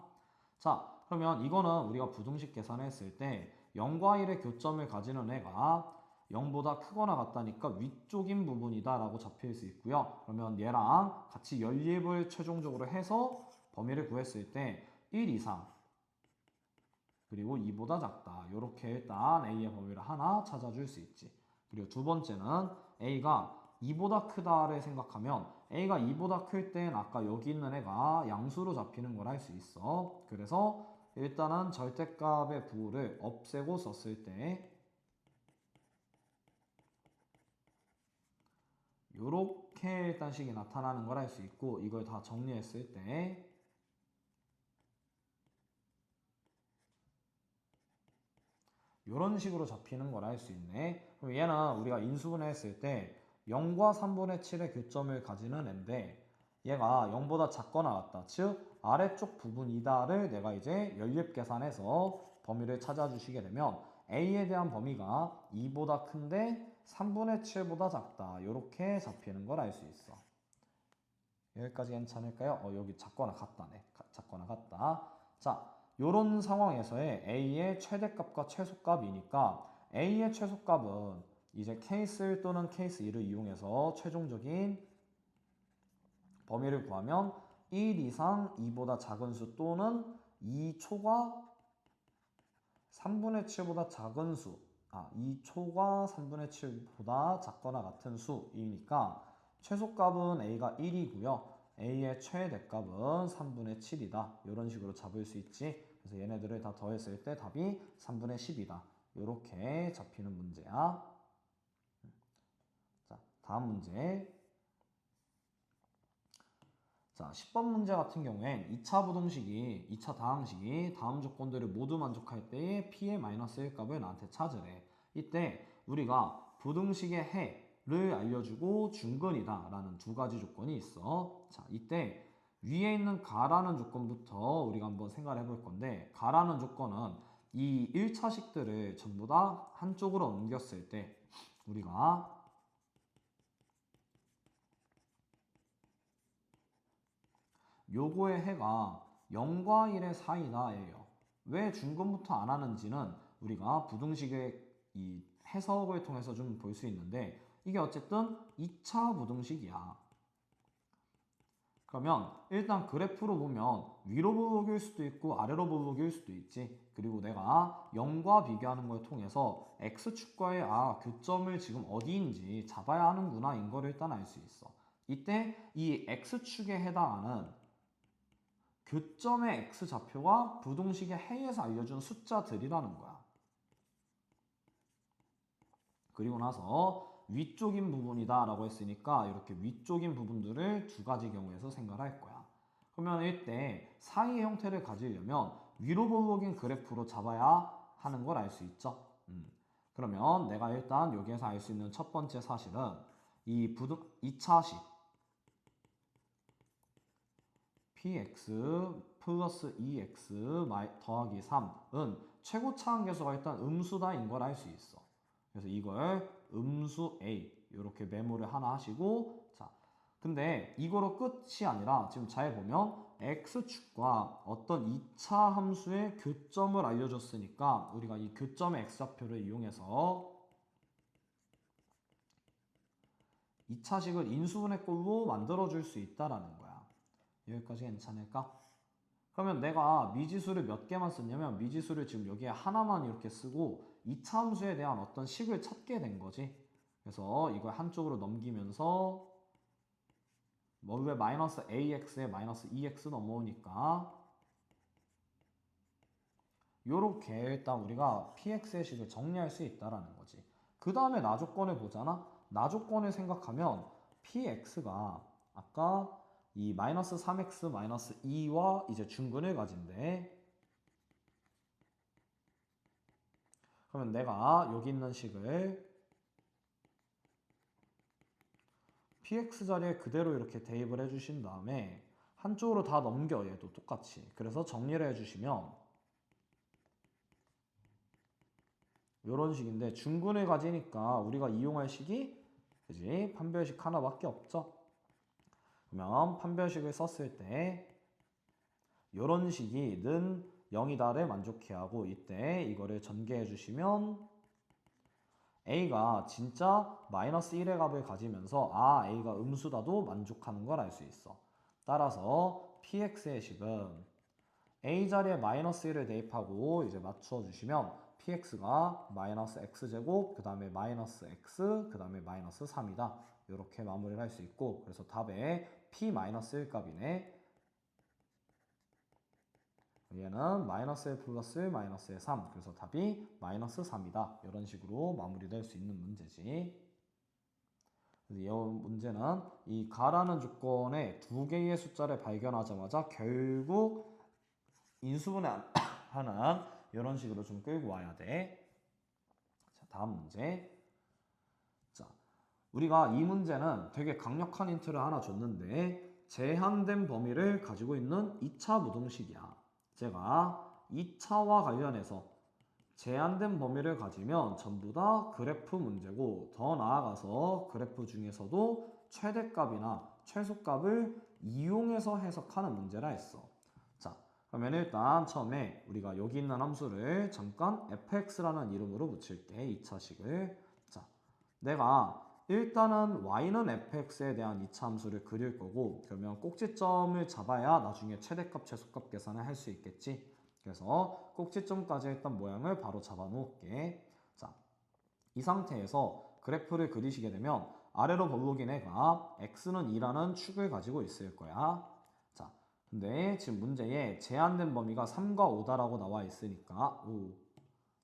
자, 그러면 이거는 우리가 부등식 계산했을 때 0과 1의 교점을 가지는 애가 0보다 크거나 같다니까 위쪽인 부분이다 라고 잡힐 수 있고요. 그러면 얘랑 같이 연립을 최종적으로 해서 범위를 구했을 때 1 이상 그리고 2보다 작다. 이렇게 일단 A의 범위를 하나 찾아줄 수 있지. 그리고 두 번째는 A가 2보다 크다를 생각하면 A가 2보다 클 땐 아까 여기 있는 애가 양수로 잡히는 걸 알 수 있어. 그래서 일단은 절대값의 부호를 없애고 썼을 때 요렇게 일단 식이 나타나는 걸 알 수 있고, 이걸 다 정리했을 때 이런 식으로 잡히는 걸 알 수 있네. 그럼 얘는 우리가 인수분해 했을 때 0과 3분의 7의 교점을 가지는 애인데 얘가 0보다 작거나 같다. 즉 아래쪽 부분이다를 내가 이제 연립 계산해서 범위를 찾아주시게 되면 a에 대한 범위가 2보다 큰데 3분의 7보다 작다. 이렇게 잡히는 걸 알 수 있어. 여기까지 괜찮을까요? 여기 작거나 같다네. 작거나 같다. 자, 요런 상황에서의 a의 최대값과 최소값이니까 a의 최소값은 이제 케이스 1 또는 케이스 2를 이용해서 최종적인 범위를 구하면 1 이상 2보다 작은 수 또는 2초가 3분의 7보다 작은 수, 2초가 3분의 7보다 작거나 같은 수이니까 최소값은 a가 1이고요. a의 최대값은 3분의 7이다. 이런 식으로 잡을 수 있지. 그래서 얘네들을 다 더했을 때 답이 3분의 10이다. 이렇게 잡히는 문제야. 자, 다음 문제. 자, 10번 문제 같은 경우엔 2차 부등식이, 2차 다항식이 다음 조건들을 모두 만족할 때의 p의 마이너스 1 값을 나한테 찾으래. 이때 우리가 부등식의 해를 알려주고 중근이다 라는 두 가지 조건이 있어. 자, 이때 위에 있는 가라는 조건부터 우리가 한번 생각을 해볼 건데, 가라는 조건은 이 1차식들을 전부 다 한쪽으로 옮겼을 때 우리가 요거의 해가 0과 1의 사이다 예요. 왜 중근부터 안 하는지는 우리가 부등식의 이 해석을 통해서 좀 볼 수 있는데, 이게 어쨌든 2차 부등식이야. 그러면 일단 그래프로 보면 위로 부분일 수도 있고 아래로 부분일 수도 있지. 그리고 내가 0과 비교하는 걸 통해서 x축과의 교점을 지금 어디인지 잡아야 하는구나 인 걸 일단 알 수 있어. 이때 이 x축에 해당하는 교점의 x좌표가 부등식의 해에서 알려준 숫자들이라는 거야. 그리고 나서 위쪽인 부분이다 라고 했으니까 이렇게 위쪽인 부분들을 두 가지 경우에서 생각할 거야. 그러면 이때 사이의 형태를 가지려면 위로 볼록인 그래프로 잡아야 하는 걸 알 수 있죠. 그러면 내가 일단 여기에서 알 수 있는 첫 번째 사실은 이 2차식 px 플러스 2x 더하기 3은 최고차항계수가 일단 음수다인 걸 알 수 있어. 그래서 이걸 음수 A 이렇게 메모를 하나 하시고, 자, 근데 이거로 끝이 아니라 지금 잘 보면 x축과 어떤 2차 함수의 교점을 알려줬으니까 우리가 이 교점의 x좌표를 이용해서 2차식을 인수분해꼴로 만들어줄 수 있다라는 거야. 여기까지 괜찮을까? 그러면 내가 미지수를 몇 개만 썼냐면 미지수를 지금 여기에 하나만 이렇게 쓰고 2차 함수에 대한 어떤 식을 찾게 된 거지. 그래서 이걸 한쪽으로 넘기면서 뭐 왜 마이너스 ax에 마이너스 2x 넘어오니까 요렇게 일단 우리가 px의 식을 정리할 수 있다라는 거지. 그 다음에 나조건을 보잖아. 나조건을 생각하면 px가 아까 이 마이너스 3x 마이너스 2와 이제 중근을 가진대. 그러면 내가 여기 있는 식을 px 자리에 그대로 이렇게 대입을 해주신 다음에 한쪽으로 다 넘겨 얘도 똑같이. 그래서 정리를 해주시면 이런 식인데 중근을 가지니까 우리가 이용할 식이 그지? 판별식 하나밖에 없죠. 그러면 판별식을 썼을 때 이런 식이 는 0이다를 만족해야 하고 이때 이거를 전개해 주시면 A가 진짜 마이너스 1의 값을 가지면서 A가 음수다도 만족하는 걸 알 수 있어. 따라서 PX의 식은 A 자리에 마이너스 1을 대입하고 이제 맞춰 주시면 PX가 마이너스 X제곱 그 다음에 마이너스 X 그 다음에 마이너스 3이다. 이렇게 마무리를 할 수 있고 그래서 답에 P 마이너스 1 값이네. 얘는 마이너스 1 플러스 마이너스 1 3 그래서 답이 마이너스 3이다. 이런 식으로 마무리될 수 있는 문제지. 이 문제는 이 가라는 조건에 두 개의 숫자를 발견하자마자 결국 인수분해하는 이런 식으로 좀 끌고 와야 돼. 자, 다음 문제. 자, 우리가 이 문제는 되게 강력한 힌트를 하나 줬는데 제한된 범위를 가지고 있는 2차 무등식이야. 제가 2차와 관련해서 제한된 범위를 가지면 전부 다 그래프 문제고 더 나아가서 그래프 중에서도 최대값이나 최소값을 이용해서 해석하는 문제라 했어. 자, 그러면 일단 처음에 우리가 여기 있는 함수를 잠깐 fx라는 이름으로 붙일게. 2차식을. 자, 내가 일단은 y는 fx에 대한 2차 함수를 그릴 거고 그러면 꼭지점을 잡아야 나중에 최대값 최소값 계산을 할 수 있겠지. 그래서 꼭지점까지 일단 모양을 바로 잡아 놓을게. 자, 이 상태에서 그래프를 그리시게 되면 아래로 볼록인 애가 x는 2라는 축을 가지고 있을 거야. 자, 근데 지금 문제에 제한된 범위가 3과 5다라고 나와 있으니까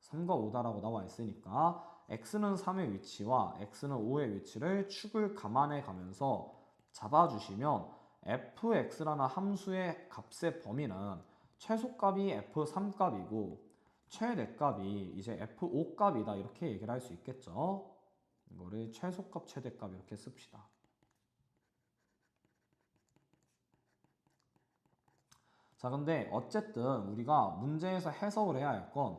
3과 5다라고 나와 있으니까 x는 3의 위치와 x는 5의 위치를 축을 감안해 가면서 잡아주시면 fx라는 함수의 값의 범위는 최소값이 f3값이고 최대값이 이제 f5값이다 이렇게 얘기를 할 수 있겠죠. 이거를 최소값 최대값 이렇게 씁시다. 자, 근데 어쨌든 우리가 문제에서 해석을 해야 할 건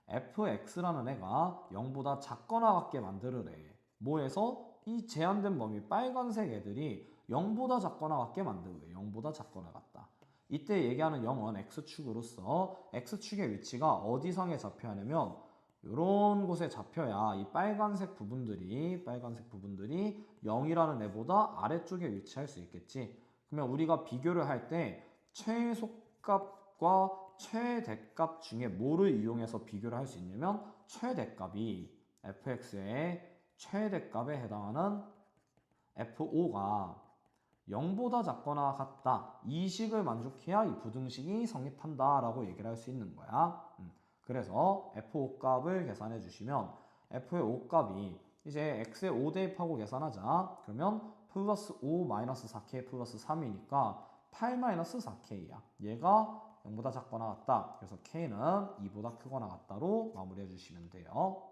fx라는 애가 0보다 작거나 같게 만들으래. 뭐해서? 이 제한된 범위 빨간색 애들이 0보다 작거나 같게 만들래. 0보다 작거나 같다. 이때 얘기하는 0은 x축으로서 x축의 위치가 어디상에 잡혀야 하냐면 이런 곳에 잡혀야 이 빨간색 부분들이 0이라는 애보다 아래쪽에 위치할 수 있겠지. 그러면 우리가 비교를 할 때 최소값과 최대값 중에 뭐를 이용해서 비교를 할 수 있냐면 최대값이 fx의 최대값에 해당하는 f5가 0보다 작거나 같다. 이 식을 만족해야 이 부등식이 성립한다 라고 얘기를 할 수 있는 거야. 그래서 f5 값을 계산해 주시면 f의 5 값이 이제 x에 5 대입하고 계산하자. 그러면 플러스 5 마이너스 4k 플러스 3이니까 8 마이너스 4k야. 얘가 0보다 작거나 같다. 그래서 k는 2보다 크거나 같다로 마무리해 주시면 돼요.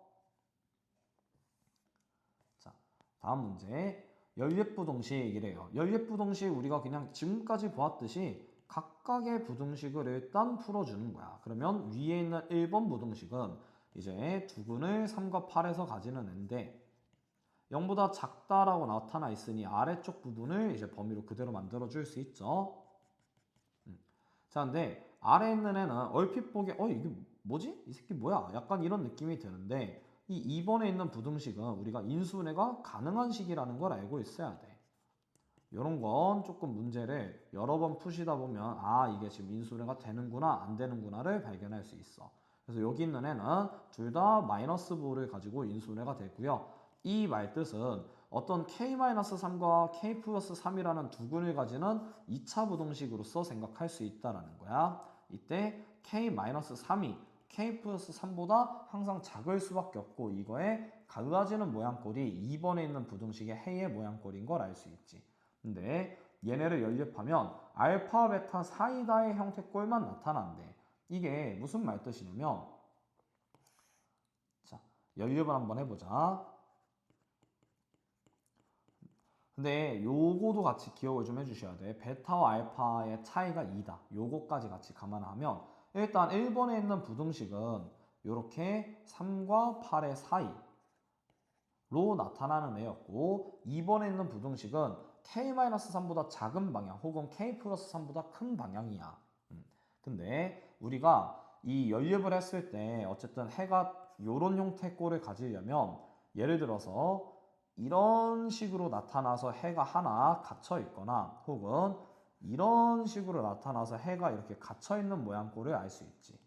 자, 다음 문제. 연립부등식이래요. 연립부등식 우리가 그냥 지금까지 보았듯이 각각의 부등식을 일단 풀어주는 거야. 그러면 위에 있는 1번 부등식은 이제 두근을 3과 8에서 가지는 애인데 0보다 작다라고 나타나 있으니 아래쪽 부분을 이제 범위로 그대로 만들어 줄 수 있죠. 자, 근데 아래에 있는 애는 얼핏 보기에 이게 뭐지? 이 새끼 뭐야? 약간 이런 느낌이 드는데 이 2번에 있는 부등식은 우리가 인수분해가 가능한 식이라는 걸 알고 있어야 돼. 이런 건 조금 문제를 여러 번 푸시다 보면 아 이게 지금 인수분해가 되는구나 안 되는구나를 발견할 수 있어. 그래서 여기 있는 애는 둘 다 마이너스 부호를 가지고 인수분해가 되고요. 이 말뜻은 어떤 k-3과 k 플러스 3이라는 두 근을 가지는 2차 부등식으로서 생각할 수 있다는 거야. 이때 k-3이 k 플러스 3보다 항상 작을 수밖에 없고 이거에 가까워지는 모양꼴이 2번에 있는 부등식의 해의 모양꼴인 걸 알 수 있지. 근데 얘네를 연립하면 알파, 베타 사이다의 형태꼴만 나타난대. 이게 무슨 말뜻이냐면 자, 연립을 한번 해보자. 근데 요거도 같이 기억을 좀 해주셔야 돼. 베타와 알파의 차이가 2다. 요거까지 같이 감안하면 일단 1번에 있는 부등식은 이렇게 3과 8의 사이로 나타나는 애였고 2번에 있는 부등식은 k-3보다 작은 방향 혹은 k 플러스 3보다 큰 방향이야. 근데 우리가 이 연립을 했을 때 어쨌든 해가 요런 형태 꼴을 가지려면 예를 들어서 이런 식으로 나타나서 해가 하나 갇혀 있거나 혹은 이런 식으로 나타나서 해가 이렇게 갇혀 있는 모양꼴을 알 수 있지.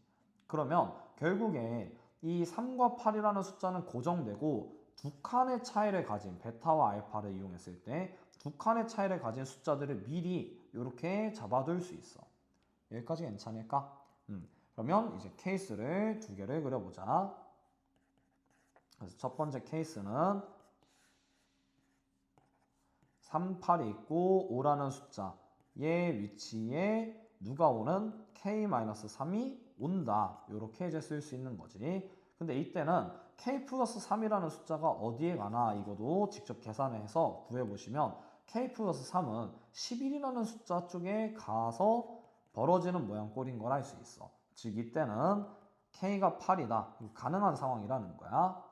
그러면 결국에 이 3과 8이라는 숫자는 고정되고 두 칸의 차이를 가진 베타와 알파를 이용했을 때 두 칸의 차이를 가진 숫자들을 미리 이렇게 잡아둘 수 있어. 여기까지 괜찮을까? 그러면 이제 케이스를 두 개를 그려보자. 그래서 첫 번째 케이스는 3, 8이 있고 5라는 숫자의 위치에 누가 오는 k-3이 온다. 이렇게 이제 쓸 수 있는 거지. 근데 이때는 k 플러스 3이라는 숫자가 어디에 가나 이거도 직접 계산해서 구해보시면 k 플러스 3은 11이라는 숫자 쪽에 가서 벌어지는 모양꼴인 걸 알 수 있어. 즉 이때는 k가 8이다. 가능한 상황이라는 거야.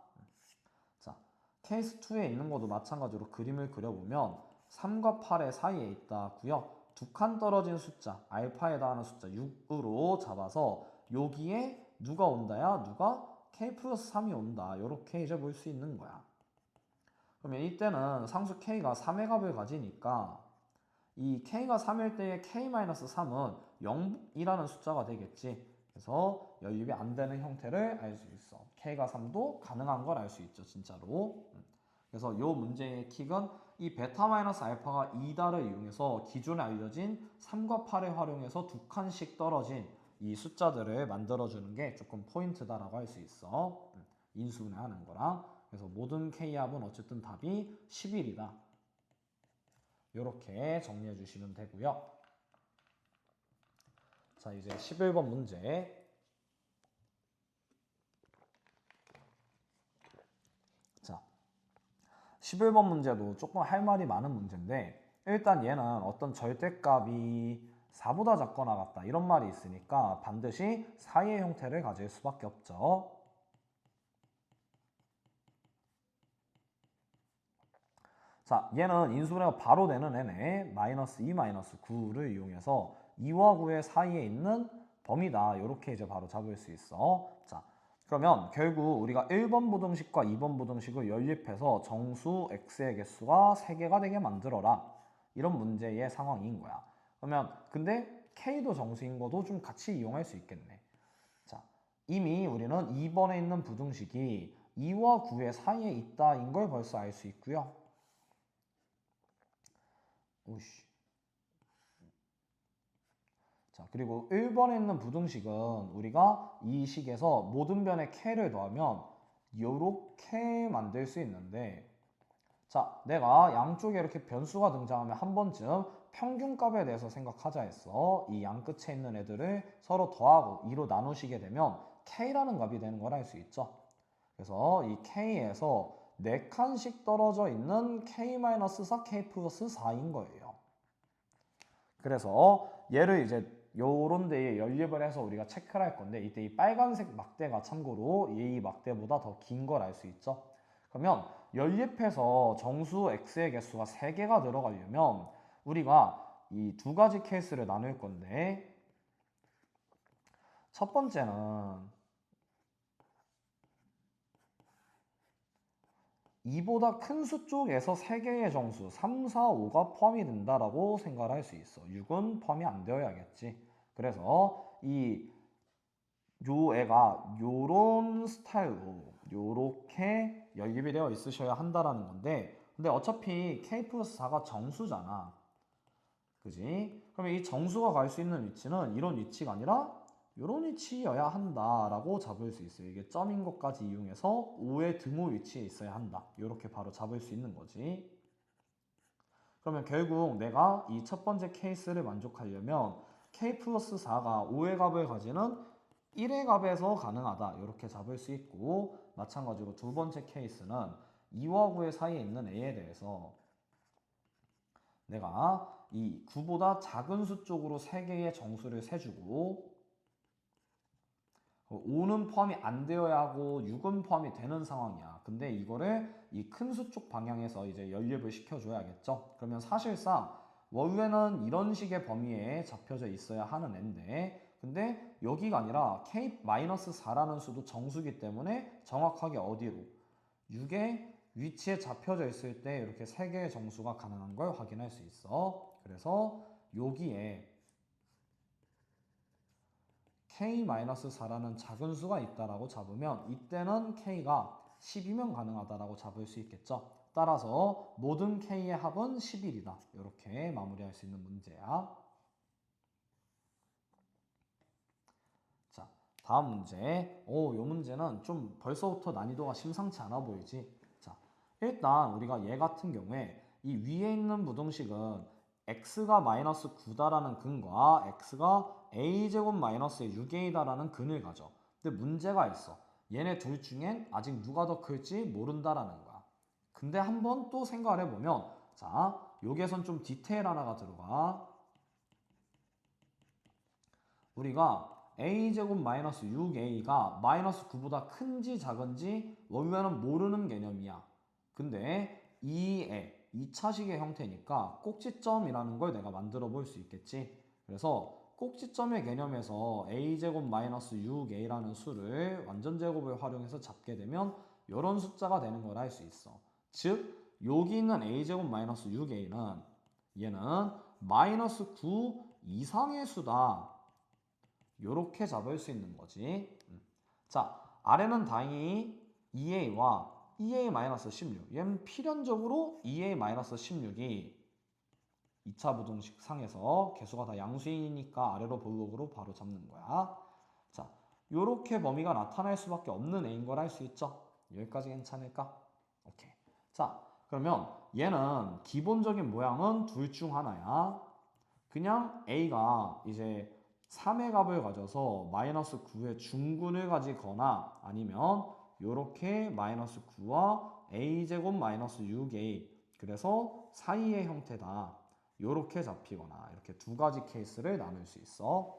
자, 케이스 2에 있는 것도 마찬가지로 그림을 그려보면 3과 8의 사이에 있다고요. 두 칸 떨어진 숫자, 알파에 해당하는 숫자 6으로 잡아서 여기에 누가 온다야? 누가 k 플러스 3이 온다. 이렇게 이제 볼 수 있는 거야. 그러면 이때는 상수 k가 3의 값을 가지니까 이 k가 3일 때의 k-3은 0이라는 숫자가 되겠지. 그래서 연립이 안 되는 형태를 알 수 있어. k가 3도 가능한 걸 알 수 있죠. 진짜로. 그래서 이 문제의 킥은 이 베타-알파가 2다를 이용해서 기존에 알려진 3과 8을 활용해서 두 칸씩 떨어진 이 숫자들을 만들어주는 게 조금 포인트다라고 할 수 있어. 인수분해하는 거랑. 그래서 모든 k합은 어쨌든 답이 11이다. 이렇게 정리해 주시면 되고요. 자, 이제 11번 문제. 자, 11번 문제도 조금 할 말이 많은 문제인데 일단 얘는 어떤 절대값이 4보다 작거나 같다 이런 말이 있으니까 반드시 사이의 형태를 가질 수밖에 없죠. 자, 얘는 인수분해가 바로 되는 애네. 마이너스 2, 마이너스 9를 이용해서 2와 9의 사이에 있는 범위다. 이렇게 이제 바로 잡을 수 있어. 자, 그러면 결국 우리가 1번 부등식과 2번 부등식을 연립해서 정수 x의 개수가 3개가 되게 만들어라. 이런 문제의 상황인 거야. 그러면 근데 k도 정수인 것도 좀 같이 이용할 수 있겠네. 자, 이미 우리는 2번에 있는 부등식이 2와 9의 사이에 있다인 걸 벌써 알 수 있고요. 오씨. 자, 그리고 1번에 있는 부등식은 우리가 이 식에서 모든 변에 k를 더하면 이렇게 만들 수 있는데 자, 내가 양쪽에 이렇게 변수가 등장하면 한 번쯤 평균값에 대해서 생각하자 했어. 이 양 끝에 있는 애들을 서로 더하고 2로 나누시게 되면 k라는 값이 되는 걸 알 수 있죠. 그래서 이 k에서 4칸씩 떨어져 있는 k-4, k 플러스 4인 거예요. 그래서 얘를 이제 요런 데에 연립을 해서 우리가 체크를 할 건데 이때 이 빨간색 막대가 참고로 이 막대보다 더 긴 걸 알 수 있죠. 그러면 연립해서 정수 x의 개수가 3개가 들어가려면 우리가 이 두 가지 케이스를 나눌 건데 첫 번째는 2보다 큰 수 쪽에서 3개의 정수 3, 4, 5가 포함이 된다라고 생각을 할 수 있어. 6은 포함이 안 되어야겠지. 그래서 요 애가 요런 스타일로 요렇게 연립이 되어 있으셔야 한다라는 건데, 근데 어차피 K 플러스 4가 정수잖아. 그지? 그러면 이 정수가 갈 수 있는 위치는 이런 위치가 아니라 이런 위치여야 한다라고 잡을 수 있어요. 이게 점인 것까지 이용해서 5의 등호 위치에 있어야 한다. 이렇게 바로 잡을 수 있는 거지. 그러면 결국 내가 이 첫 번째 케이스를 만족하려면 K 플러스 4가 5의 값을 가지는 1의 값에서 가능하다. 이렇게 잡을 수 있고, 마찬가지로 두 번째 케이스는 2와 9의 사이에 있는 A에 대해서 내가 이 9보다 작은 수 쪽으로 3개의 정수를 세주고 5는 포함이 안 되어야 하고 6은 포함이 되는 상황이야. 근데 이거를 이 큰 수 쪽 방향에서 이제 연립을 시켜줘야겠죠. 그러면 사실상 원래는 이런 식의 범위에 잡혀져 있어야 하는 애인데, 근데 여기가 아니라 K-4라는 수도 정수기 때문에 정확하게 어디로? 6의 위치에 잡혀져 있을 때 이렇게 3개의 정수가 가능한 걸 확인할 수 있어. 그래서 여기에 K-4라는 작은 수가 있다라고 잡으면 이때는 K가 10이면 가능하다라고 잡을 수 있겠죠. 따라서 모든 K의 합은 11이다. 이렇게 마무리할 수 있는 문제야. 자, 다음 문제. 이 문제는 좀 벌써부터 난이도가 심상치 않아 보이지? 자, 일단 우리가 얘 같은 경우에 이 위에 있는 부등식은 x가 마이너스 9다라는 근과 x가 a제곱 마이너스 6a다라는 근을 가져. 근데 문제가 있어. 얘네 둘 중엔 아직 누가 더 클지 모른다라는 거야. 근데 한번 또 생각을 해보면, 자, 여기에선 좀 디테일 하나가 들어가. 우리가 a제곱 마이너스 6a가 마이너스 9보다 큰지 작은지 원래는 모르는 개념이야. 근데 2차식의 형태니까 꼭지점이라는 걸 내가 만들어 볼 수 있겠지. 그래서 꼭지점의 개념에서 a제곱 마이너스 6a라는 수를 완전제곱을 활용해서 잡게 되면 이런 숫자가 되는 걸 알 수 있어. 즉 여기 있는 a제곱 마이너스 6a는 얘는 마이너스 9 이상의 수다. 요렇게 잡을 수 있는 거지. 자, 아래는 다행히 2a와 2a-16. 얘는 필연적으로 2a-16이 2차 부등식 상에서 개수가 다 양수이니까 아래로 볼록으로 바로 잡는 거야. 자, 요렇게 범위가 나타날 수밖에 없는 a인 걸 알 수 있죠. 여기까지 괜찮을까? 오케이. 자, 그러면 얘는 기본적인 모양은 둘 중 하나야. 그냥 a가 이제 3의 값을 가져서 마이너스 9의 중근을 가지거나 아니면 요렇게 마이너스 9와 a제곱 마이너스 6a 그래서 사이의 형태다. 요렇게 잡히거나 이렇게 두 가지 케이스를 나눌 수 있어.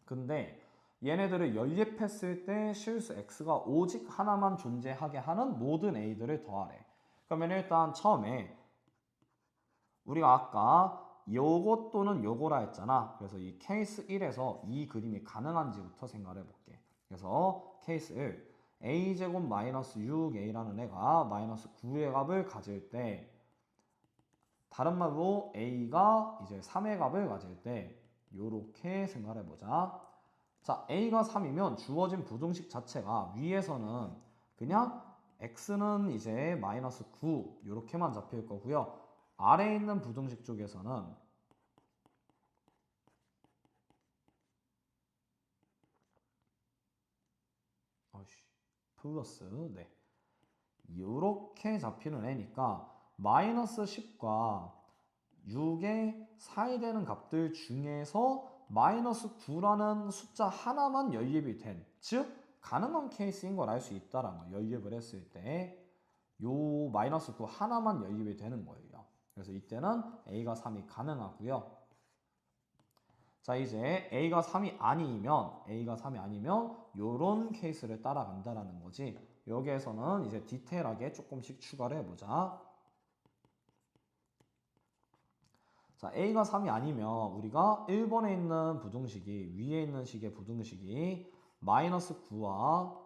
근데 얘네들을 연립했을 때 실수 x가 오직 하나만 존재하게 하는 모든 a들을 더하래. 그러면 일단 처음에 우리가 아까 요거 또는 요거라 했잖아. 그래서 이 케이스 1에서 이 그림이 가능한지부터 생각을 해볼게. 그래서 케이스 1, a제곱 마이너스 6a라는 애가 마이너스 9의 값을 가질 때, 다른 말로 a가 이제 3의 값을 가질 때 요렇게 생각을 해보자. 자, a가 3이면 주어진 부등식 자체가 위에서는 그냥 x는 이제 마이너스 9 요렇게만 잡힐 거고요. 아래에 있는 부등식 쪽에서는 플러스 네 이렇게 잡히는 애니까 마이너스 10과 6의 사이 되는 값들 중에서 마이너스 9라는 숫자 하나만 연립이 된, 즉 가능한 케이스인 걸 알 수 있다라는 거. 연립을 했을 때 요 마이너스 9 하나만 연립이 되는 거예요. 그래서 이때는 a가 3이 가능하고요. 자, 이제 a가 3이 아니면 요런 케이스를 따라간다라는 거지. 여기에서는 이제 디테일하게 조금씩 추가를 해보자. 자, a가 3이 아니면 우리가 1번에 있는 부등식이, 위에 있는 식의 부등식이 마이너스 9와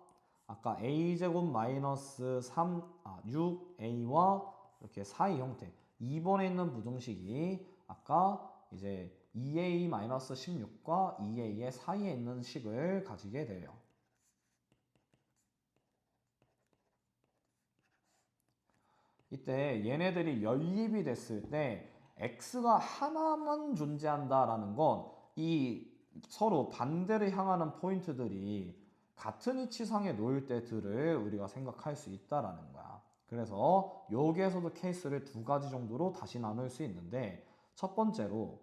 아까 a제곱 마이너스 3, 6a와 이렇게 사이 형태. 2번에 있는 부등식이 아까 이제 2a-16과 2a의 사이에 있는 식을 가지게 돼요. 이때 얘네들이 연립이 됐을 때 x가 하나만 존재한다라는 건 이 서로 반대를 향하는 포인트들이 같은 위치상에 놓일 때들을 우리가 생각할 수 있다라는 거야. 그래서 여기에서도 케이스를 두 가지 정도로 다시 나눌 수 있는데, 첫 번째로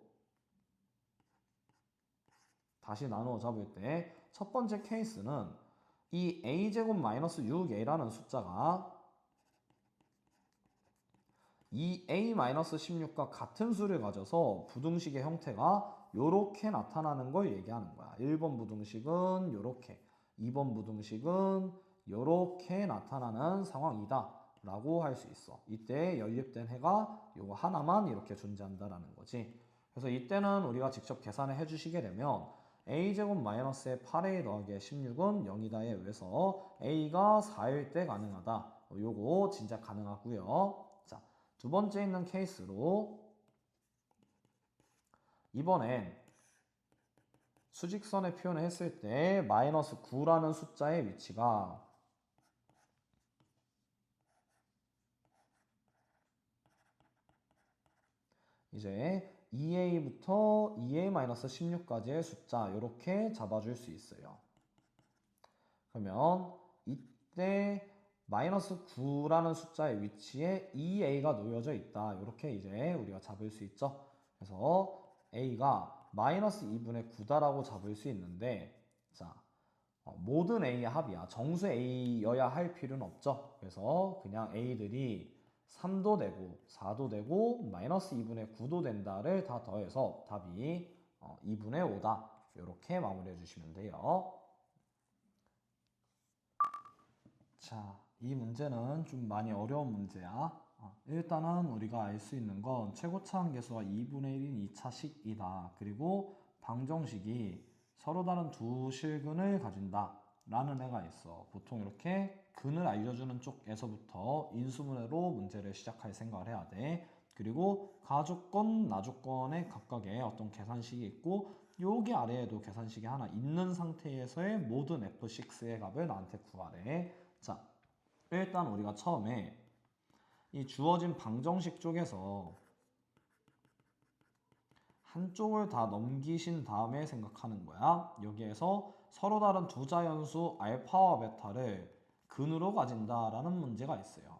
다시 나누어 잡을 때 첫 번째 케이스는 이 a제곱 마이너스 6a라는 숫자가 2a-16과 같은 수를 가져서 부등식의 형태가 요렇게 나타나는 걸 얘기하는 거야. 1번 부등식은 요렇게, 2번 부등식은 요렇게 나타나는 상황이다 라고 할 수 있어. 이때 연립된 해가 요거 하나만 이렇게 존재한다라는 거지. 그래서 이때는 우리가 직접 계산을 해주시게 되면 a제곱 마이너스의 8a 더하기 16은 0이다에 의해서 a가 4일 때 가능하다. 요거 진짜 가능하고요. 자, 두 번째 있는 케이스로 이번엔 수직선의 표현을 했을 때 마이너스 9라는 숫자의 위치가 이제 2a부터 2a-16까지의 숫자 이렇게 잡아줄 수 있어요. 그러면 이때 마이너스 9라는 숫자의 위치에 2a가 놓여져 있다. 이렇게 이제 우리가 잡을 수 있죠. 그래서 a가 마이너스 2분의 9다라고 잡을 수 있는데, 자, 모든 a의 합이야. 정수 a여야 할 필요는 없죠. 그래서 그냥 a들이 3도 되고 4도 되고 마이너스 2분의 9도 된다를 다 더해서 답이 2분의 5다. 이렇게 마무리해 주시면 돼요. 자, 이 문제는 좀 많이 어려운 문제야. 일단은 우리가 알 수 있는 건 최고차항 계수가 2분의 1인 2차식이다. 그리고 방정식이 서로 다른 두 실근을 가진다 라는 애가 있어. 보통 이렇게 근을 알려주는 쪽에서부터 인수분해로 문제를 시작할 생각을 해야 돼. 그리고 가조건, 나조건의 각각의 어떤 계산식이 있고, 여기 아래에도 계산식이 하나 있는 상태에서의 모든 f6의 값을 나한테 구하래. 자, 일단 우리가 처음에 이 주어진 방정식 쪽에서 한쪽을 다 넘기신 다음에 생각하는 거야. 여기에서 서로 다른 두 자연수 알파와 베타를 근으로 가진다라는 문제가 있어요.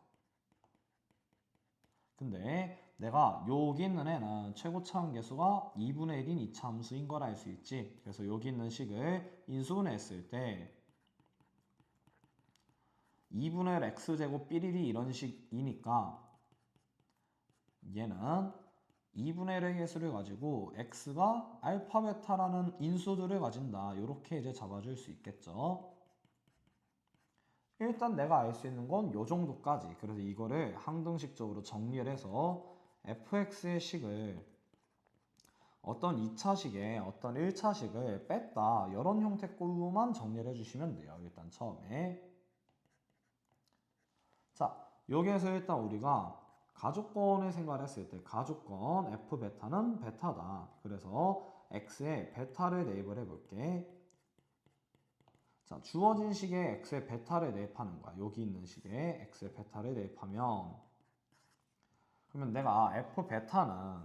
근데 내가 여기 있는 애는 최고차항 계수가 2분의 1인 2차 함수인 걸 알 수 있지. 그래서 여기 있는 식을 인수분해했을 때 2분의 1 x제곱 삐리리 이런 식이니까 얘는 2분의 1의 개수를 가지고 x가 알파 베타라는 인수들을 가진다. 이렇게 이제 잡아줄 수 있겠죠. 일단 내가 알 수 있는 건 요 정도까지. 그래서 이거를 항등식적으로 정리를 해서 fx의 식을 어떤 2차식에 어떤 1차식을 뺐다. 이런 형태꼴로만 정리를 해주시면 돼요. 일단 처음에. 자, 여기에서 일단 우리가 가족권을 생각했을 때 가족권 f 베타는 베타다. 그래서 x에 베타를 대입을 해볼게. 자, 주어진 식에 x에 베타를 대입하는 거야. 여기 있는 식에 x에 베타를 대입하면, 그러면 내가 f 베타는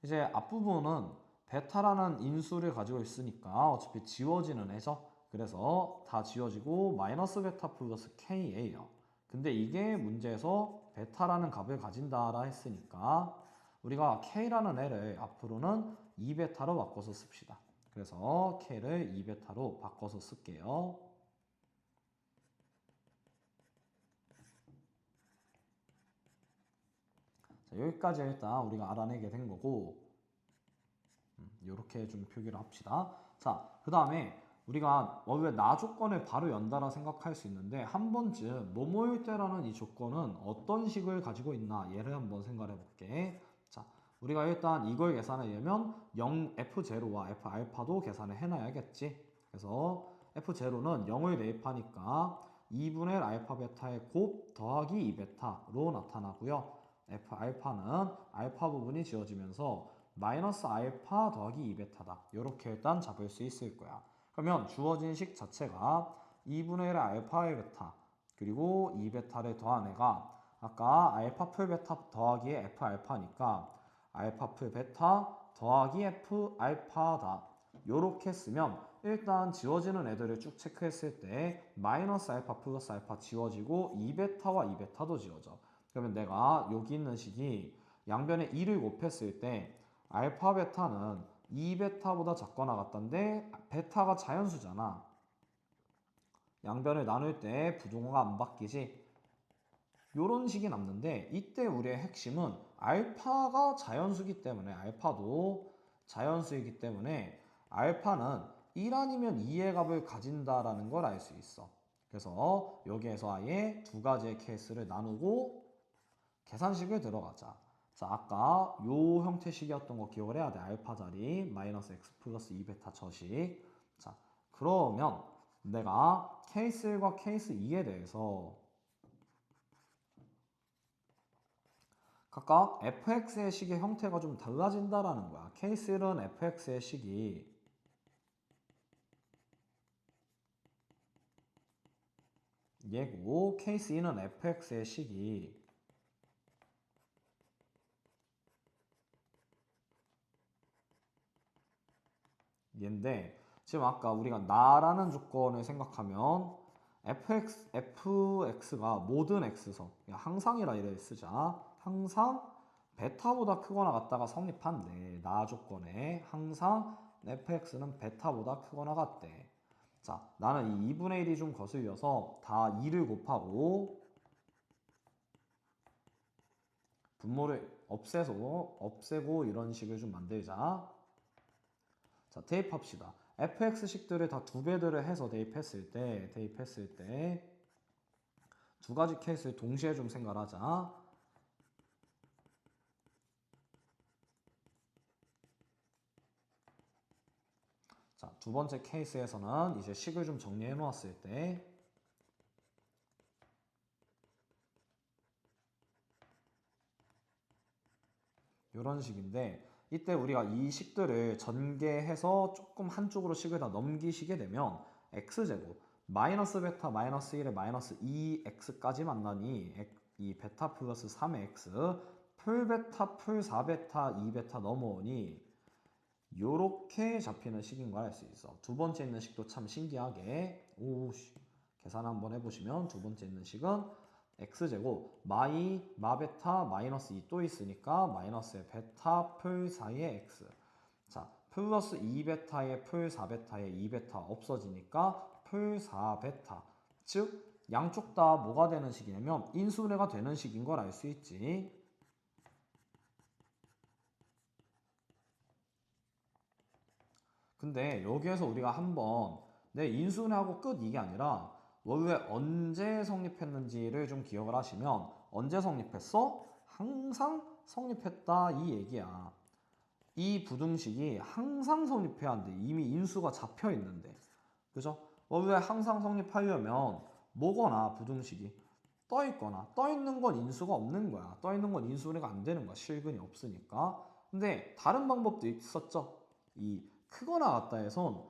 이제 앞부분은 베타라는 인수를 가지고 있으니까 어차피 지워지는 애죠. 그래서 다 지워지고 마이너스 베타 플러스 k예요. 근데 이게 문제에서 베타라는 값을 가진다라 했으니까 우리가 k라는 애를 앞으로는 2베타로 바꿔서 씁시다. 그래서 k를 2베타로 바꿔서 쓸게요. 자, 여기까지 일단 우리가 알아내게 된 거고, 이렇게 좀 표기를 합시다. 자, 그 다음에 우리가 왜 나 조건을 바로 연달아 생각할 수 있는데, 한 번쯤 뭐뭐일 때라는 이 조건은 어떤 식을 가지고 있나 얘를 한번 생각해 볼게. 자, 우리가 일단 이걸 계산하려면 0F0와 F알파도 계산을 해놔야겠지. 그래서 F0는 0을 대입하니까 2분의 1 알파 베타의 곱 더하기 2베타로 나타나고요. f 알파는 알파 부분이 지워지면서 마이너스 알파 더하기 2베타다. 이렇게 일단 잡을 수 있을 거야. 그러면 주어진 식 자체가 2분의 1 알파의 베타 그리고 2베타를 더한 애가 아까 알파 풀 베타 더하기 f 알파니까 알파 풀 베타 더하기 f 알파다. 요렇게 쓰면 일단 지워지는 애들을 쭉 체크했을 때 마이너스 알파 플러스 알파 지워지고 2베타와 2베타도 지워져. 그러면 내가 여기 있는 식이 양변에 2를 곱했을 때 알파 베타는 2베타보다 작거나 같던데 베타가 자연수잖아. 양변을 나눌 때 부동호가 안 바뀌지. 요런 식이 남는데 이때 우리의 핵심은 알파가 자연수이기 때문에 알파도 자연수이기 때문에 알파는 1 아니면 2의 값을 가진다라는 걸 알 수 있어. 그래서 여기에서 아예 두 가지의 케이스를 나누고 계산식을 들어가자. 자, 아까 요 형태식이었던 거 기억을 해야 돼. 알파 자리 마이너스 x 플러스 2베타 저식. 자, 그러면 내가 케이스 1과 케이스 2에 대해서 각각 fx의 식의 형태가 좀 달라진다라는 거야. 케이스 1은 fx의 식이 얘고 케이스 2는 fx의 식이 얘인데 지금 아까 우리가 나라는 조건을 생각하면 fx가 모든 x서 항상이라 이래 쓰자. 항상 베타보다 크거나 같다가 성립한대. 나 조건에 항상 fx는 베타보다 크거나 같대. 자, 나는 이 2분의 1이 좀 거슬려서 다 2를 곱하고 분모를 없애고 이런 식을 좀 만들자. 자, 대입합시다. fx식들을 다 두 배들을 해서 대입했을 때 두 가지 케이스를 동시에 좀 생각하자. 자, 두 번째 케이스에서는 이제 식을 좀 정리해 놓았을 때 이런 식인데 이때 우리가 이 식들을 전개해서 조금 한쪽으로 식을 다 넘기시게 되면 x제곱 마이너스 베타 마이너스 1에 마이너스 2x까지 만나니 이 베타 플러스 3의 x 풀 베타 풀 4베타 2베타 넘어오니 요렇게 잡히는 식인 걸 알 수 있어. 두 번째 있는 식도 참 신기하게 계산 한번 해보시면 두 번째 있는 식은 x제곱 마베타 마이너스 2 또 있으니까 마이너스의 베타 풀 사이의 x. 자, 플러스 2베타의 풀 4베타의 2베타 없어지니까 풀 4베타. 즉 양쪽 다 뭐가 되는 식이냐면 인수분해가 되는 식인 걸 알 수 있지. 근데 여기에서 우리가 한번 내 인수분해하고 끝 이게 아니라 원래 언제 성립했는지를 좀 기억을 하시면 언제 성립했어? 항상 성립했다 이 얘기야. 이 부등식이 항상 성립해야 한대. 이미 인수가 잡혀 있는데. 그죠? 원래 항상 성립하려면 뭐거나 부등식이 떠 있거나 떠 있는 건 인수가 없는 거야. 떠 있는 건 인수분해가 안 되는 거야. 실근이 없으니까. 근데 다른 방법도 있었죠. 이 크거나 같다에선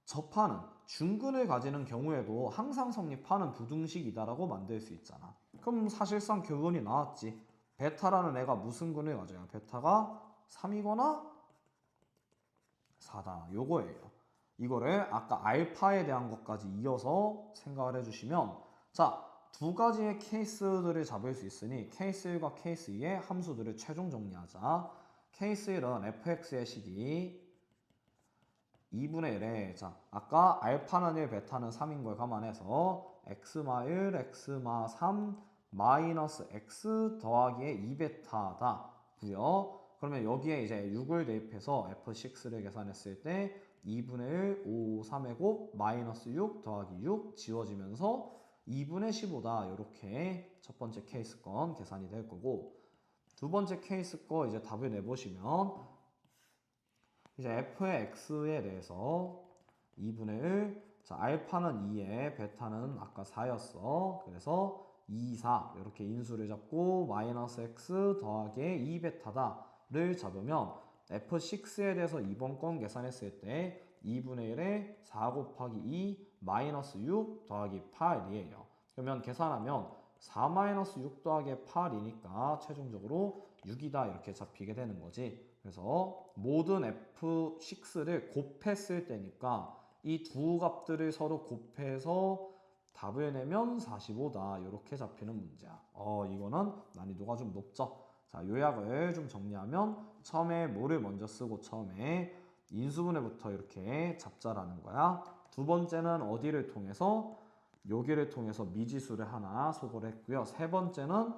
접하는 중근을 가지는 경우에도 항상 성립하는 부등식이다라고 만들 수 있잖아. 그럼 사실상 결론이 나왔지. 베타라는 애가 무슨 근을 가져요? 베타가 3이거나 4다. 요거예요. 이거를 아까 알파에 대한 것까지 이어서 생각을 해주시면 자, 두 가지의 케이스들을 잡을 수 있으니 케이스 1과 케이스 2의 함수들을 최종 정리하자. 케이스 1은 fx의 식이 2분의 1에 자 아까 알파는 1, 베타는 3인 걸 감안해서 x마 1, x마 3, 마이너스 x 더하기의 2베타다. 고요. 그러면 여기에 이제 6을 대입해서 f6를 계산했을 때 2분의 1, 5, 3의 곱, 마이너스 6 더하기 6 지워지면서 2분의 15다. 이렇게 첫 번째 케이스 건 계산이 될 거고 두 번째 케이스 거 이제 답을 내보시면 이제 f의 x에 대해서 2분의 1 자, 알파는 2에 베타는 아까 4였어. 그래서 2, 4 이렇게 인수를 잡고 마이너스 x 더하기 2베타다를 잡으면 F6에 대해서 이번 건 계산했을 때 2분의 1에 4 곱하기 2 마이너스 6 더하기 8이에요. 그러면 계산하면 4 마이너스 6 더하기 8이니까 최종적으로 6이다 이렇게 잡히게 되는 거지. 그래서 모든 F6를 곱했을 때니까 이 두 값들을 서로 곱해서 답을 내면 45다 이렇게 잡히는 문제야. 이거는 난이도가 좀 높죠. 자, 요약을 좀 정리하면 처음에 뭐를 먼저 쓰고 처음에 인수분해부터 이렇게 잡자라는 거야. 두 번째는 어디를 통해서 여기를 통해서 미지수를 하나 소거를 했고요. 세 번째는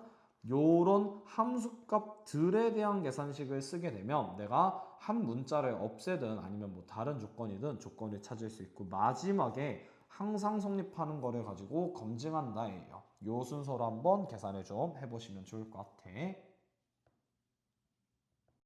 요런 함수값들에 대한 계산식을 쓰게 되면 내가 한 문자를 없애든 아니면 뭐 다른 조건이든 조건을 찾을 수 있고 마지막에 항상 성립하는 거를 가지고 검증한다예요. 요 순서로 한번 계산을 좀 해보시면 좋을 것 같아.